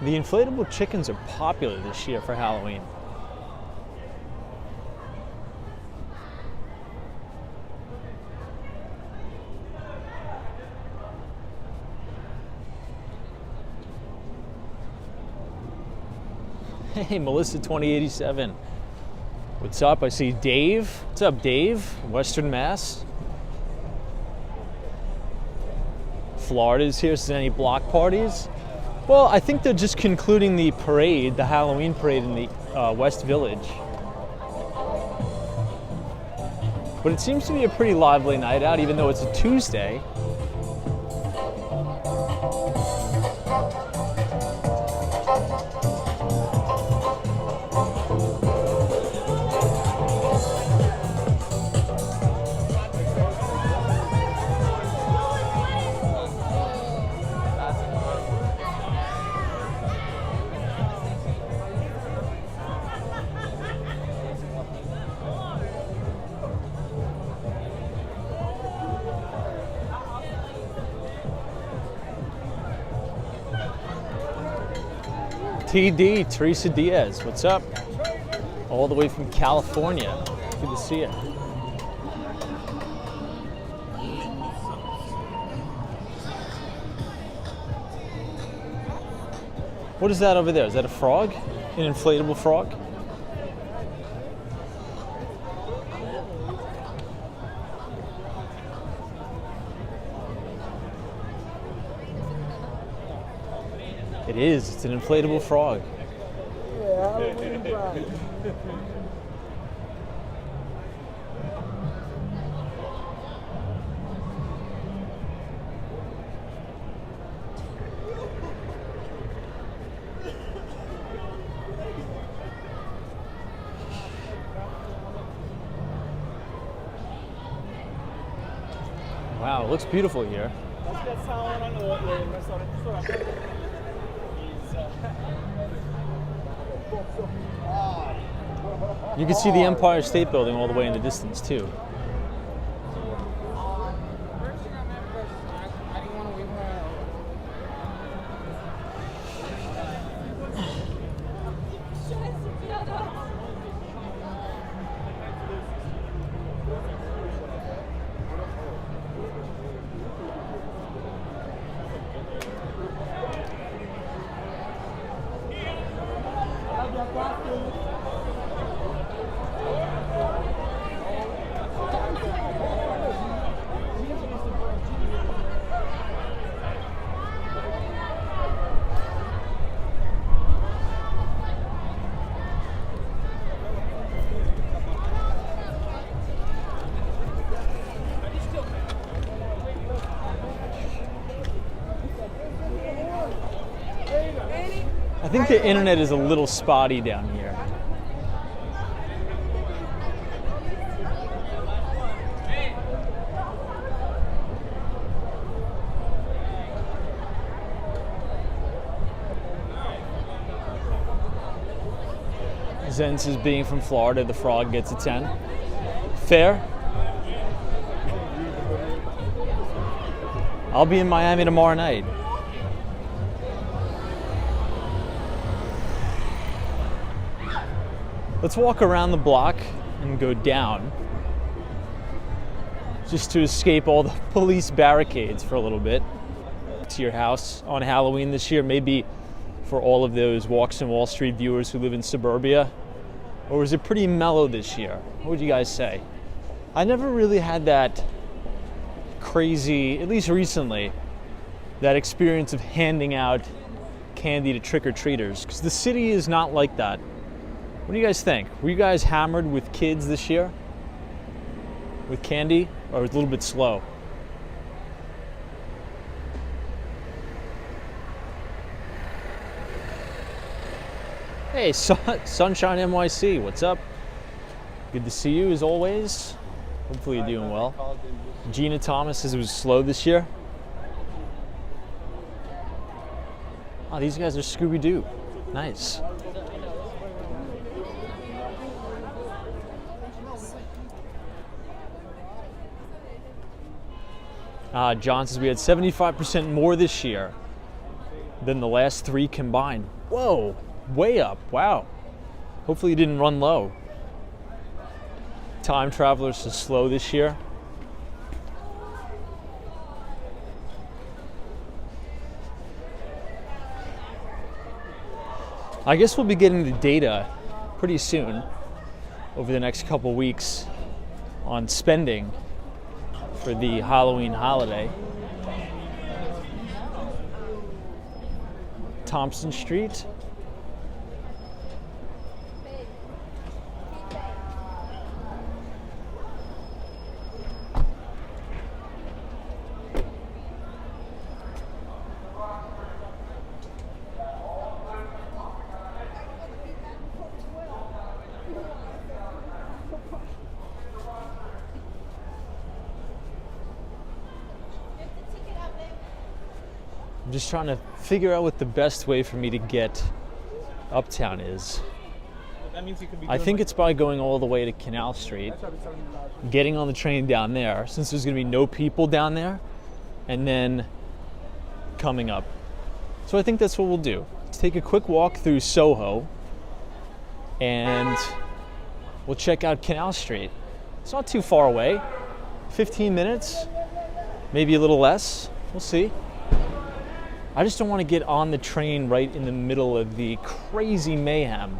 The inflatable chickens are popular this year for Halloween. Hey, Melissa 2087. What's up? I see Dave. What's up, Dave? Western Mass. Florida's here. So any block parties? Well, I think they're just concluding the parade, the Halloween parade in the West Village. But it seems to be a pretty lively night out, even though it's a Tuesday. TD, Teresa Diaz, what's up? All the way from California. Good to see you. What is that over there? Is that a frog? An inflatable frog? It is. It's an inflatable frog. Wow, it looks beautiful here. You can see the Empire State Building all the way in the distance too. I think the internet is a little spotty down here. Zen says being from Florida, the frog gets a 10. Fair. I'll be in Miami tomorrow night. Let's walk around the block and go down just to escape all the police barricades for a little bit. To your house on Halloween this year, maybe for all of those Walks in Wall Street viewers who live in suburbia? Or was it pretty mellow this year? What would you guys say? I never really had that crazy, at least recently, that experience of handing out candy to trick-or-treaters, because the city is not like that. What do you guys think? Were you guys hammered with kids this year? With candy? Or was it a little bit slow? Hey, Sunshine NYC, what's up? Good to see you as always. Hopefully you're doing well. Gina Thomas says it was slow this year. Oh, these guys are Scooby-Doo. Nice. John says we had 75% more this year than the last 3 combined. Whoa, way up, wow. Hopefully you didn't run low. Time Travelers is slow this year. I guess we'll be getting the data pretty soon over the next couple weeks on spending for the Halloween holiday. Thompson Street. I'm just trying to figure out what the best way for me to get uptown is. That means you could be I think it's by going all the way to Canal Street, getting on the train down there, since there's going to be no people down there, and then coming up. So I think that's what we'll do. Let's take a quick walk through Soho, and we'll check out Canal Street. It's not too far away. 15 minutes, maybe a little less. We'll see. I just don't want to get on the train right in the middle of the crazy mayhem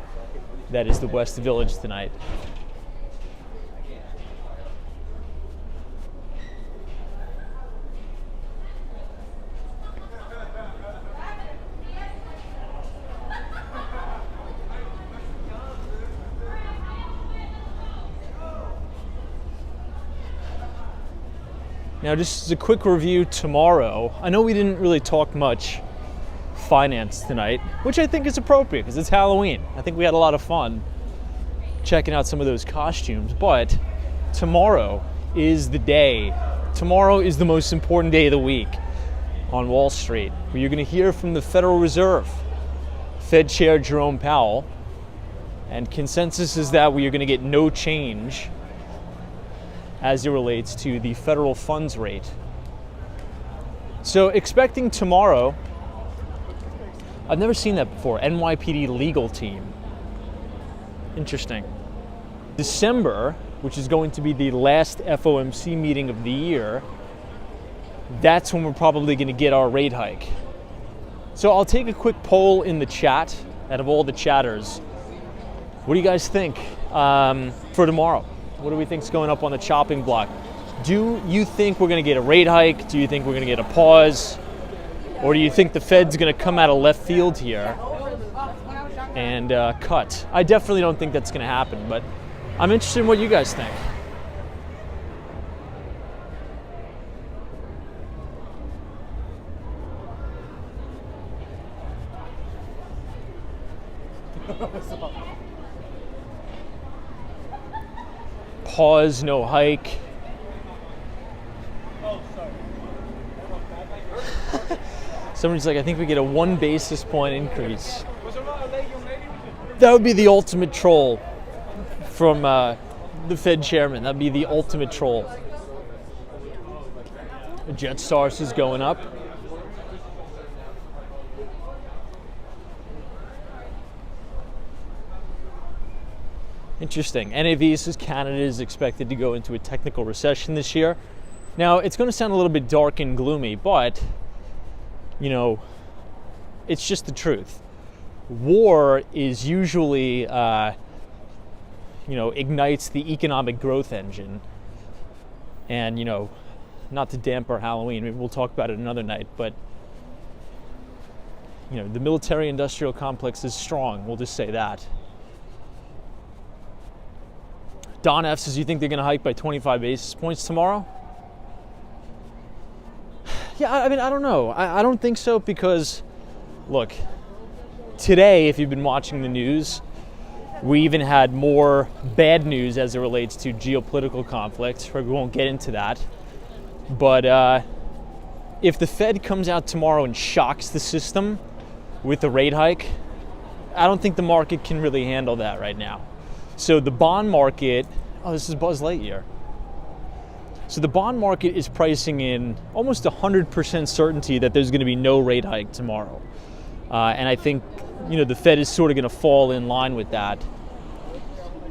that is the West Village tonight. Now, just as a quick review tomorrow, I know we didn't really talk much finance tonight, which I think is appropriate because it's Halloween. I think we had a lot of fun checking out some of those costumes, but tomorrow is the day. Tomorrow is the most important day of the week on Wall Street, where you're going to hear from the Federal Reserve, Fed Chair Jerome Powell, and consensus is that we are going to get no change as it relates to the federal funds rate. So expecting tomorrow, I've never seen that before, NYPD legal team. Interesting. December, which is going to be the last FOMC meeting of the year, that's when we're probably going to get our rate hike. So I'll take a quick poll in the chat out of all the chatters. What do you guys think for tomorrow? What do we think is going up on the chopping block? Do you think we're going to get a rate hike? Do you think we're going to get a pause? Or do you think the Fed's going to come out of left field here and cut? I definitely don't think that's going to happen, but I'm interested in what you guys think. Pause, no hike. Somebody's like, I think we get a 1 basis point increase. That would be the ultimate troll from the Fed chairman. That'd be the ultimate troll. Jetstar's is going up. Interesting. NAV says Canada is expected to go into a technical recession this year. Now, it's going to sound a little bit dark and gloomy, but, you know, it's just the truth. War is usually, ignites the economic growth engine. And, not to damper Halloween, maybe we'll talk about it another night, but the military-industrial complex is strong. We'll just say that. Don F says, you think they're going to hike by 25 basis points tomorrow? Yeah, I mean, I don't know. I don't think so because, look, today, if you've been watching the news, we even had more bad news as it relates to geopolitical conflict. We won't get into that. But if the Fed comes out tomorrow and shocks the system with the rate hike, I don't think the market can really handle that right now. So the bond market, this is Buzz Lightyear. So the bond market is pricing in almost 100% certainty that there's going to be no rate hike tomorrow. And I think, the Fed is sort of going to fall in line with that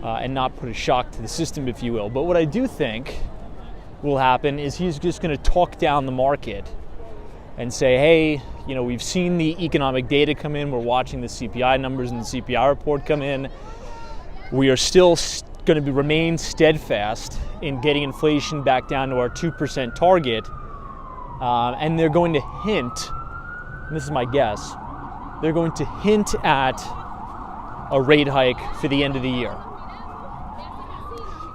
and not put a shock to the system, if you will. But what I do think will happen is he's just going to talk down the market and say, hey, we've seen the economic data come in. We're watching the CPI numbers and the CPI report come in. We are still going to remain steadfast in getting inflation back down to our 2% target. And they're going to hint, and this is my guess, they're going to hint at a rate hike for the end of the year.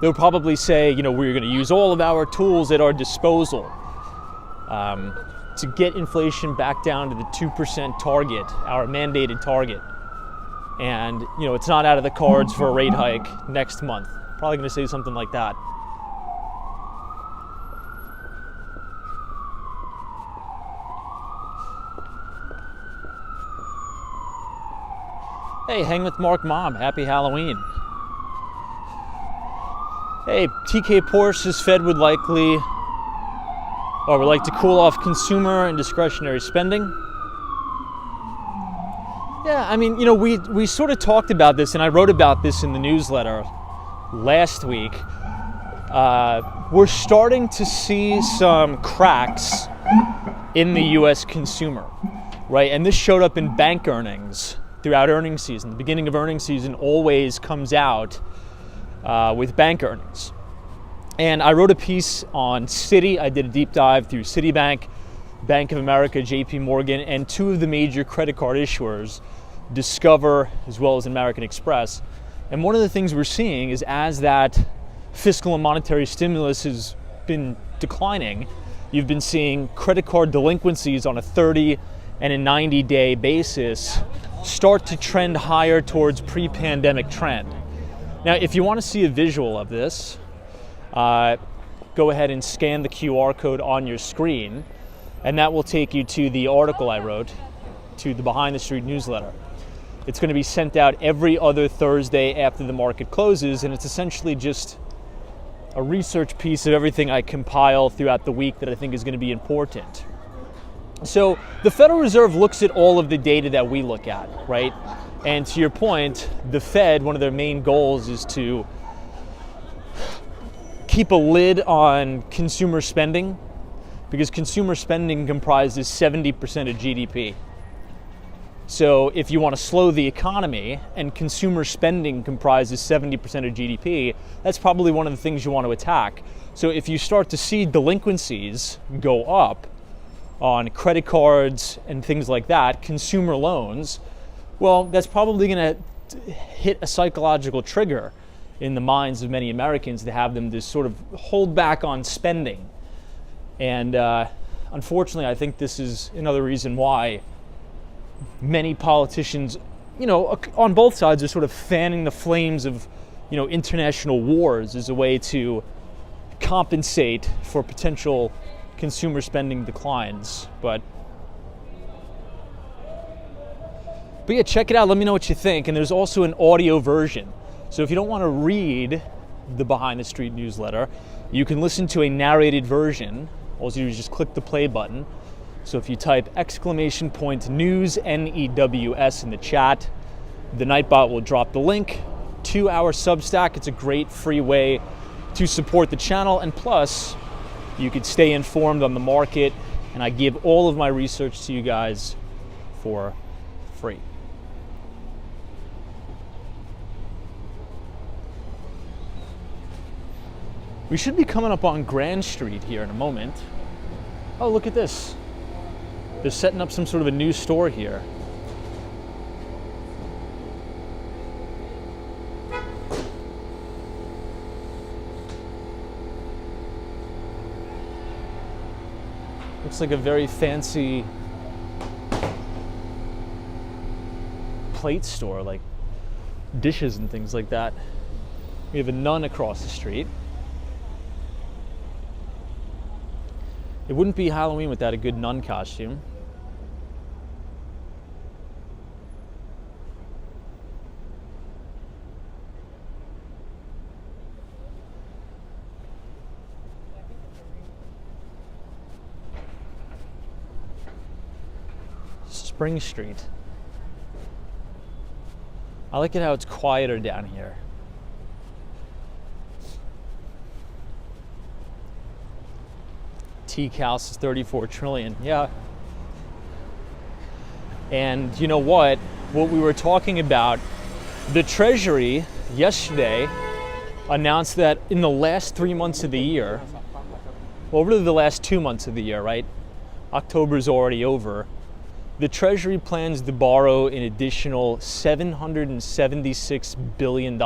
They'll probably say, we're going to use all of our tools at our disposal to get inflation back down to the 2% target, our mandated target. And, it's not out of the cards for a rate hike next month. Probably going to say something like that. Hey, hang with Mark Mom. Happy Halloween. Hey, TK Porsche says Fed would like to cool off consumer and discretionary spending. Yeah, I mean, we sort of talked about this, and I wrote about this in the newsletter last week. We're starting to see some cracks in the U.S. consumer, right? And this showed up in bank earnings throughout earnings season. The beginning of earnings season always comes out with bank earnings. And I wrote a piece on Citi. I did a deep dive through Citibank, Bank of America, JP Morgan, and two of the major credit card issuers, Discover as well as American Express. And one of the things we're seeing is as that fiscal and monetary stimulus has been declining, you've been seeing credit card delinquencies on a 30 and a 90-day basis start to trend higher towards pre-pandemic trend. Now, if you want to see a visual of this, go ahead and scan the QR code on your screen, and that will take you to the article I wrote, to the Behind the Street newsletter. It's going to be sent out every other Thursday after the market closes, and it's essentially just a research piece of everything I compile throughout the week that I think is going to be important. So the Federal Reserve looks at all of the data that we look at, right? And to your point, the Fed, one of their main goals is to keep a lid on consumer spending, because consumer spending comprises 70% of GDP. So if you want to slow the economy and consumer spending comprises 70% of GDP, that's probably one of the things you want to attack. So if you start to see delinquencies go up on credit cards and things like that, consumer loans, well, that's probably going to hit a psychological trigger in the minds of many Americans to have them to sort of hold back on spending. And unfortunately, I think this is another reason why many politicians, on both sides are sort of fanning the flames of, international wars as a way to compensate for potential consumer spending declines. But yeah, check it out. Let me know what you think. And there's also an audio version. So if you don't want to read the Behind the Street newsletter, you can listen to a narrated version. All you do is just click the play button. So if you type !news, NEWS in the chat, the Nightbot will drop the link to our Substack. It's a great free way to support the channel, and plus you could stay informed on the market, and I give all of my research to you guys for free. We should be coming up on Grand Street here in a moment. Oh, look at this. They're setting up some sort of a new store here. Looks like a very fancy plate store, like dishes and things like that. We have a nun across the street. It wouldn't be Halloween without a good nun costume. Spring Street. I like it how it's quieter down here. Teak House is 34 trillion. Yeah. And you know what? What we were talking about, the Treasury yesterday announced that in the last 3 months of the year, well, really the last 2 months of the year, right? October's already over. The Treasury plans to borrow an additional $776 billion.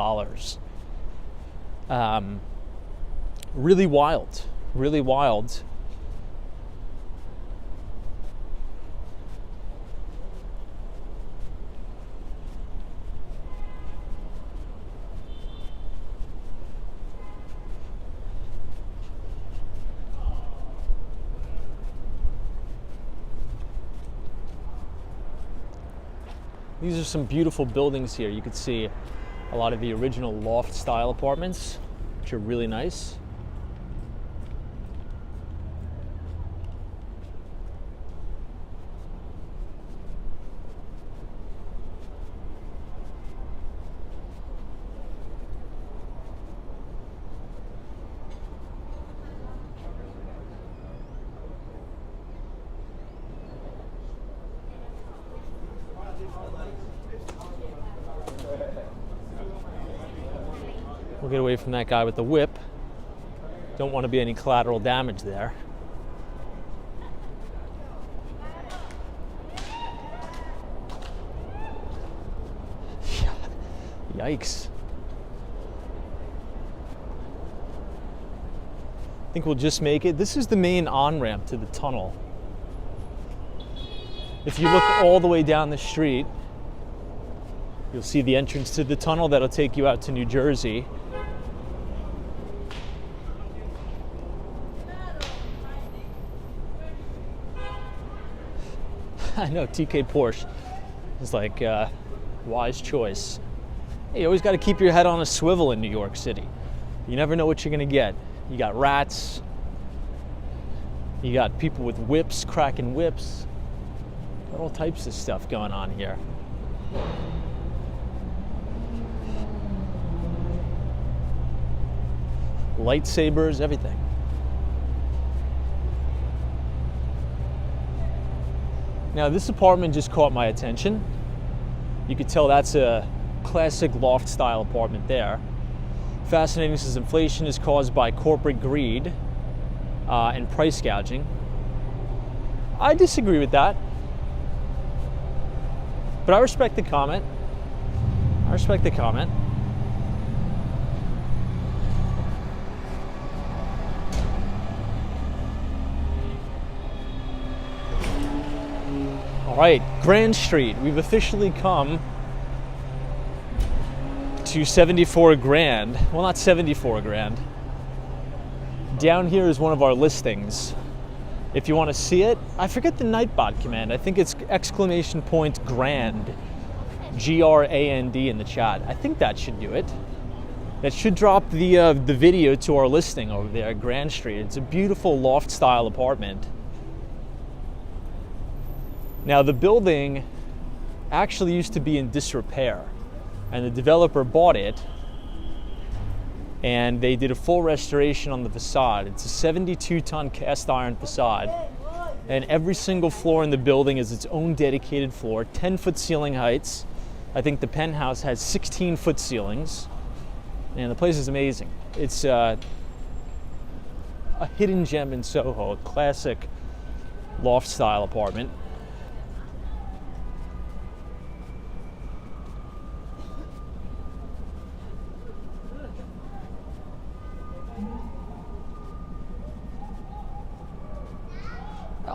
Really wild, really wild. These are some beautiful buildings here. You can see a lot of the original loft style apartments, which are really nice. We'll get away from that guy with the whip. Don't want to be any collateral damage there. Yikes. I think we'll just make it. This is the main on-ramp to the tunnel. If you look all the way down the street, you'll see the entrance to the tunnel that'll take you out to New Jersey. I know, TK Porsche is like wise choice. Hey, you always got to keep your head on a swivel in New York City. You never know what you're gonna get. You got rats. You got people with whips, cracking whips. Got all types of stuff going on here. Lightsabers, everything. Now this apartment just caught my attention. You could tell that's a classic loft style apartment there. Fascinating since inflation is caused by corporate greed and price gouging. I disagree with that. But I respect the comment. I respect the comment. All right, Grand Street. We've officially come to 74 grand. Well, not 74 grand. Down here is one of our listings. If you want to see it, I forget the Nightbot command. I think it's !grand, G-R-A-N-D in the chat. I think that should do it. That should drop the video to our listing over there at Grand Street. It's a beautiful loft-style apartment. Now, the building actually used to be in disrepair, and the developer bought it, and they did a full restoration on the facade. It's a 72-ton cast iron facade, and every single floor in the building is its own dedicated floor, 10-foot ceiling heights. I think the penthouse has 16-foot ceilings, and the place is amazing. It's a hidden gem in Soho, a classic loft-style apartment.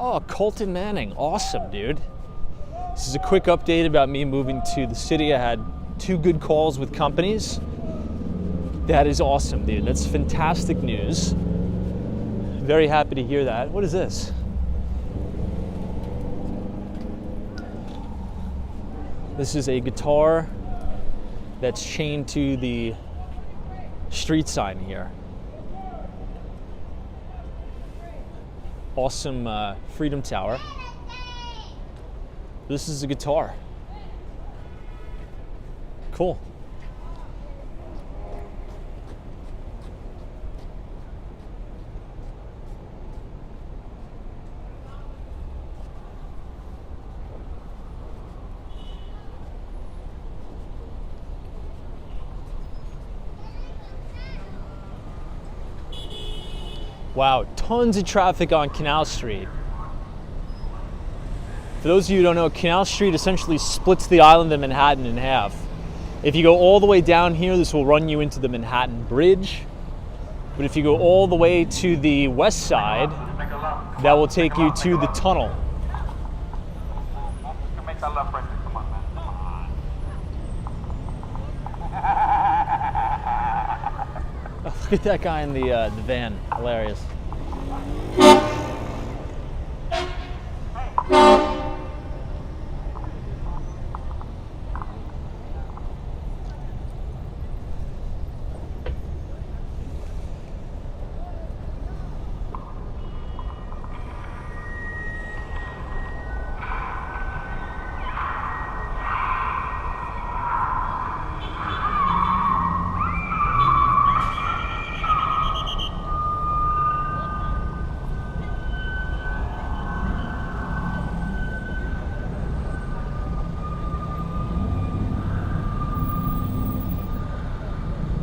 Oh, Colton Manning. Awesome, dude. This is a quick update about me moving to the city. I had 2 good calls with companies. That is awesome, dude. That's fantastic news. Very happy to hear that. What is this? This is a guitar that's chained to the street sign here. Awesome Freedom Tower. This is a guitar. Cool. Wow, tons of traffic on Canal Street. For those of you who don't know, Canal Street essentially splits the island of Manhattan in half. If you go all the way down here, this will run you into the Manhattan Bridge. But if you go all the way to the west side, that will take you to the tunnel. Make that left right there. Come on, man. Come on. Oh, look at that guy in the van. Hilarious.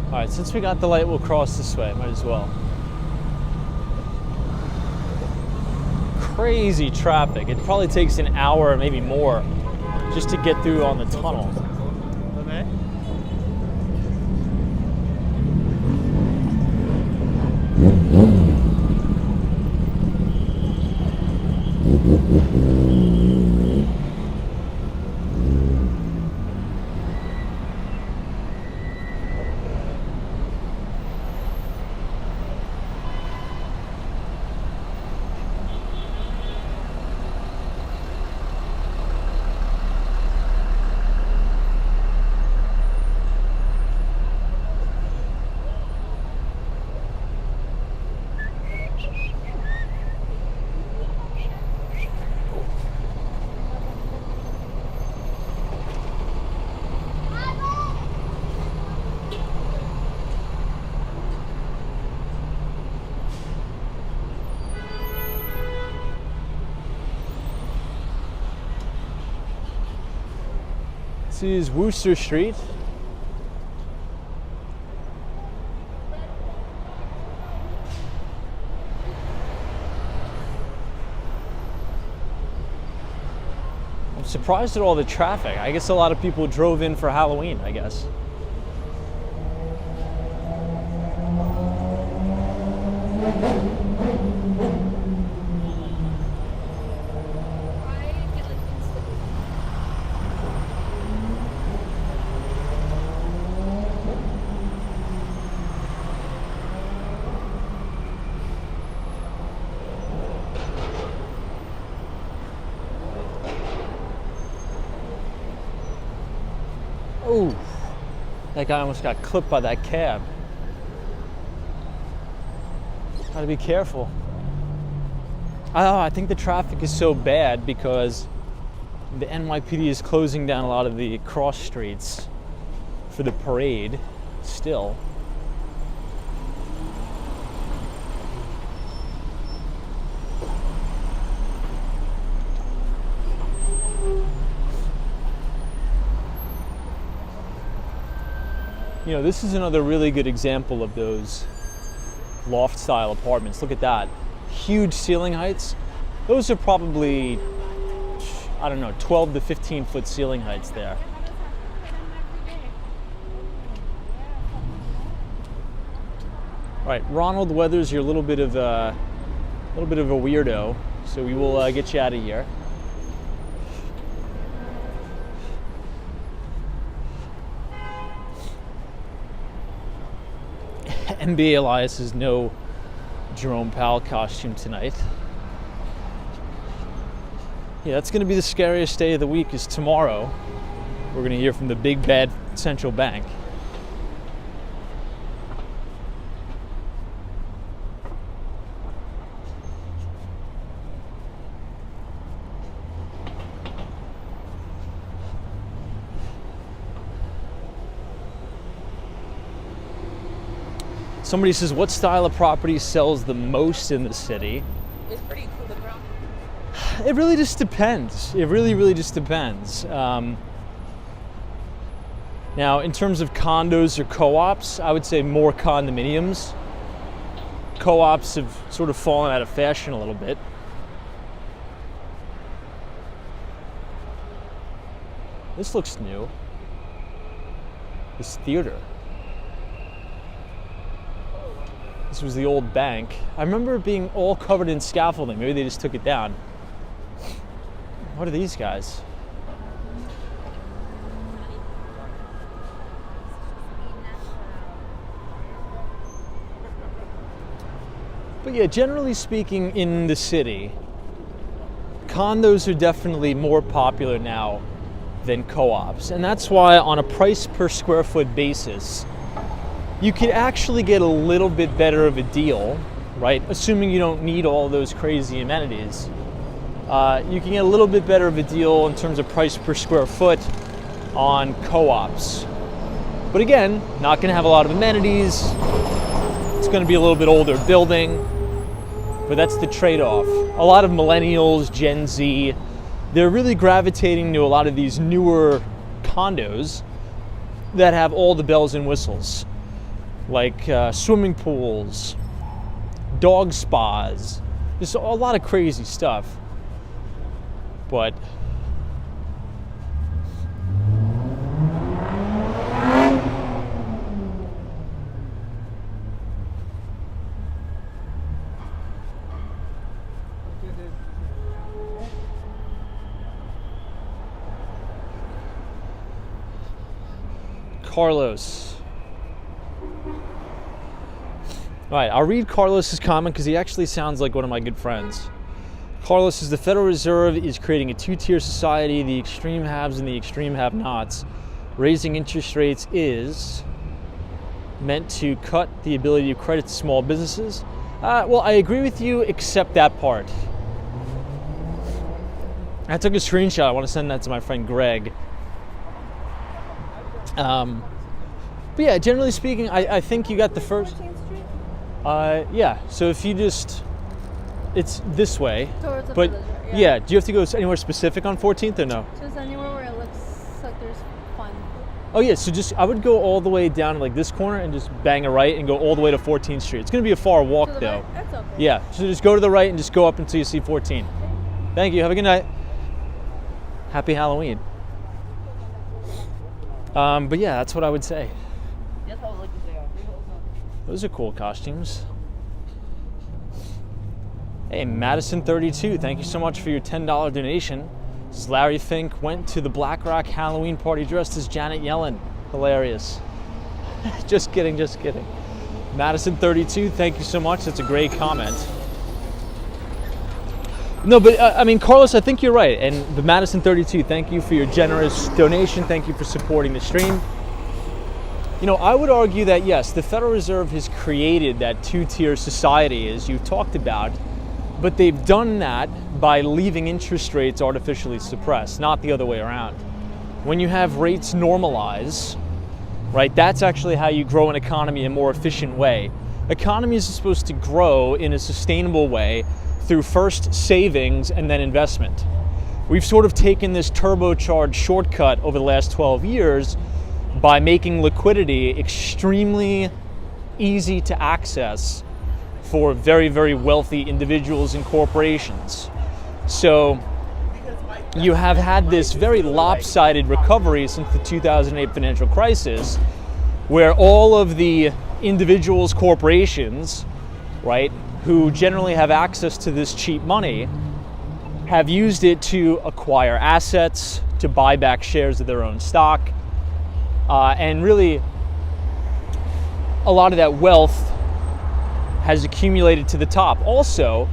All right, since we got the light, we'll cross this way. Might as well. Crazy traffic. It probably takes an hour, maybe more, just to get through on the tunnel. Okay. This is Wooster Street. I'm surprised at all the traffic. I guess a lot of people drove in for Halloween, I guess. Oh, that guy almost got clipped by that cab. Gotta be careful. I think the traffic is so bad because the NYPD is closing down a lot of the cross streets for the parade still. You know, this is another really good example of those loft style apartments. Look at that. Huge ceiling heights. Those are probably, I don't know, 12 to 15 foot ceiling heights there. All right, Ronald Weathers, you're a little bit of a weirdo. So we will get you out of here. NBA Elias is no Jerome Powell costume tonight. Yeah, that's going to be the scariest day of the week is tomorrow. We're going to hear from the big bad central bank. Somebody says, what style of property sells the most in the city? It's pretty cool to grow. It really just depends. It really just depends. Now, in terms of condos or co-ops, I would say more condominiums. Co-ops have sort of fallen out of fashion a little bit. This looks new. This theater. This was the old bank. I remember it being all covered in scaffolding. Maybe they just took it down. What are these guys? But yeah, generally speaking in the city, condos are definitely more popular now than co-ops. And that's why on a price per square foot basis, you could actually get a little bit better of a deal, right? Assuming you don't need all those crazy amenities. You can get a little bit better of a deal in terms of price per square foot on co-ops. But again, not going to have a lot of amenities. It's going to be a little bit older building, but that's the trade-off. A lot of millennials, Gen Z, they're really gravitating to a lot of these newer condos that have all the bells and whistles, like swimming pools, dog spas, just a lot of crazy stuff. But Carlos. All right, I'll read Carlos's comment because he actually sounds like one of my good friends. Carlos says the Federal Reserve is creating a two-tier society, the extreme haves and the extreme have-nots. Raising interest rates is meant to cut the ability to credit to small businesses. Well, I agree with you, except that part. I took a screenshot. I want to send that to my friend Greg. But yeah, generally speaking, I think you got the first. 14th Street? Yeah, so if you just, it's this way. Towards the But village, yeah, do you have to go anywhere specific on 14th or no? Just anywhere where it looks like there's fun. Oh yeah, so just, I would go all the way down like this corner and just bang a right and go all the way to 14th Street. It's gonna be a far walk To the though. right? That's okay. Yeah, so just go to the right and just go up until you see 14. Thank you, have a good night. Happy Halloween. But yeah, that's what I would say. Those are cool costumes. Hey, Madison32, thank you so much for your $10 donation. This is Larry Fink went to the Black Rock Halloween party dressed as Janet Yellen. Hilarious. Just kidding, just kidding. Madison32, thank you so much. That's a great comment. No, but I mean, Carlos, I think you're right. And the Madison32, thank you for your generous donation. Thank you for supporting the stream. You know, I would argue that yes, the Federal Reserve has created that two-tier society, as you talked about, but they've done that by leaving interest rates artificially suppressed, not the other way around. When you have rates normalize, right, that's actually how you grow an economy in a more efficient way. Economies are supposed to grow in a sustainable way through first savings and then investment. We've sort of taken this turbocharged shortcut over the last 12 years by making liquidity extremely easy to access for very, very wealthy individuals and corporations. So you have had this very lopsided recovery since the 2008 financial crisis, where all of the individuals, corporations, right, who generally have access to this cheap money, have used it to acquire assets, to buy back shares of their own stock, and really a lot of that wealth has accumulated to the top. Also,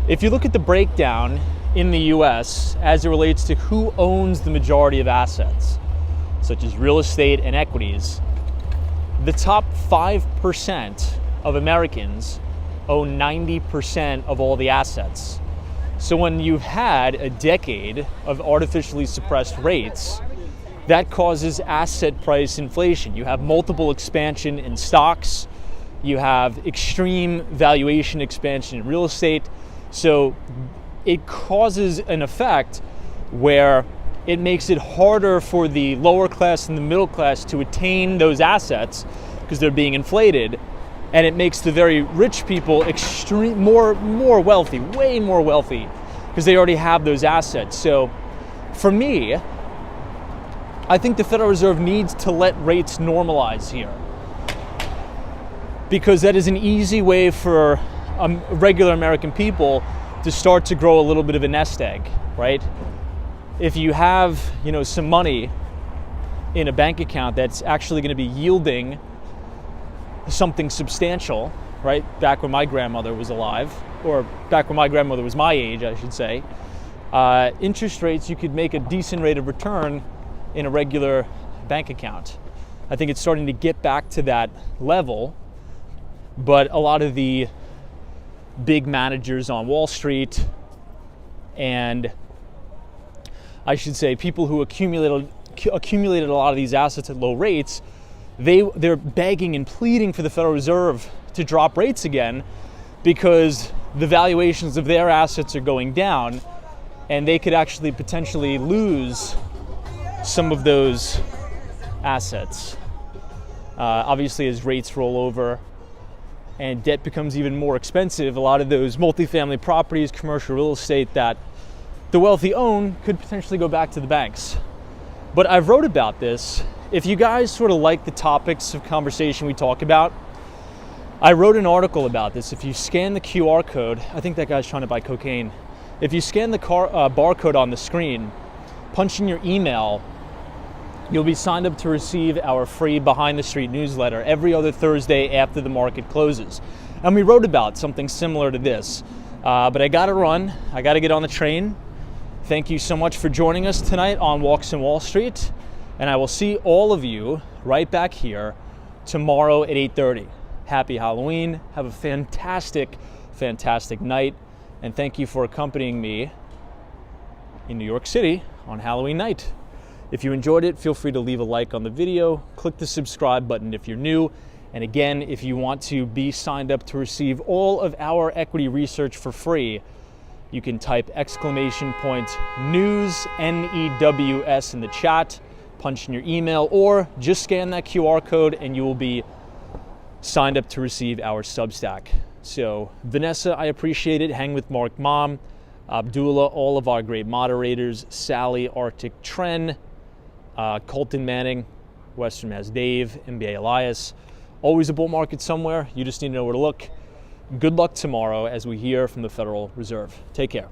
if you look at the breakdown in the US as it relates to who owns the majority of assets, such as real estate and equities, the top 5% of Americans own 90% of all the assets. So when you've had a decade of artificially suppressed rates, that causes asset price inflation. You have multiple expansion in stocks, you have extreme valuation expansion in real estate. So it causes an effect where it makes it harder for the lower class and the middle class to attain those assets because they're being inflated, and it makes the very rich people more wealthy, way more wealthy, because they already have those assets. So for me, I think the Federal Reserve needs to let rates normalize here, because that is an easy way for regular American people to start to grow a little bit of a nest egg, right? If you have, some money in a bank account that's actually going to be yielding something substantial, right? Back when my grandmother was alive, or back when my grandmother was my age, I should say, interest rates, you could make a decent rate of return in a regular bank account. I think it's starting to get back to that level, but a lot of the big managers on Wall Street, and I should say people who accumulated a lot of these assets at low rates, they're begging and pleading for the Federal Reserve to drop rates again, because the valuations of their assets are going down, and they could actually potentially lose some of those assets. Obviously, as rates roll over and debt becomes even more expensive, a lot of those multifamily properties, commercial real estate that the wealthy own could potentially go back to the banks. But I've wrote about this. If you guys sort of like the topics of conversation we talk about, I wrote an article about this. If you scan the QR code, I think that guy's trying to buy cocaine. If you scan the barcode on the screen, punch in your email, you'll be signed up to receive our free Behind the Street newsletter every other Thursday after the market closes. And we wrote about something similar to this. But I gotta run, I gotta get on the train. Thank you so much for joining us tonight on Walks in Wall Street. And I will see all of you right back here tomorrow at 8:30. Happy Halloween. Have a fantastic, fantastic night. And thank you for accompanying me in New York City on Halloween night. If you enjoyed it, feel free to leave a like on the video. Click the subscribe button if you're new. And again, if you want to be signed up to receive all of our equity research for free, you can type !news, N-E-W-S in the chat, punch in your email, or just scan that QR code and you will be signed up to receive our Substack. So Vanessa, I appreciate it. Hang with Mark Mom, Abdullah, all of our great moderators, Sally, Arctic Tren, Colton Manning, Western Mass Dave, MBA Elias. Always a bull market somewhere. You just need to know where to look. Good luck tomorrow as we hear from the Federal Reserve. Take care.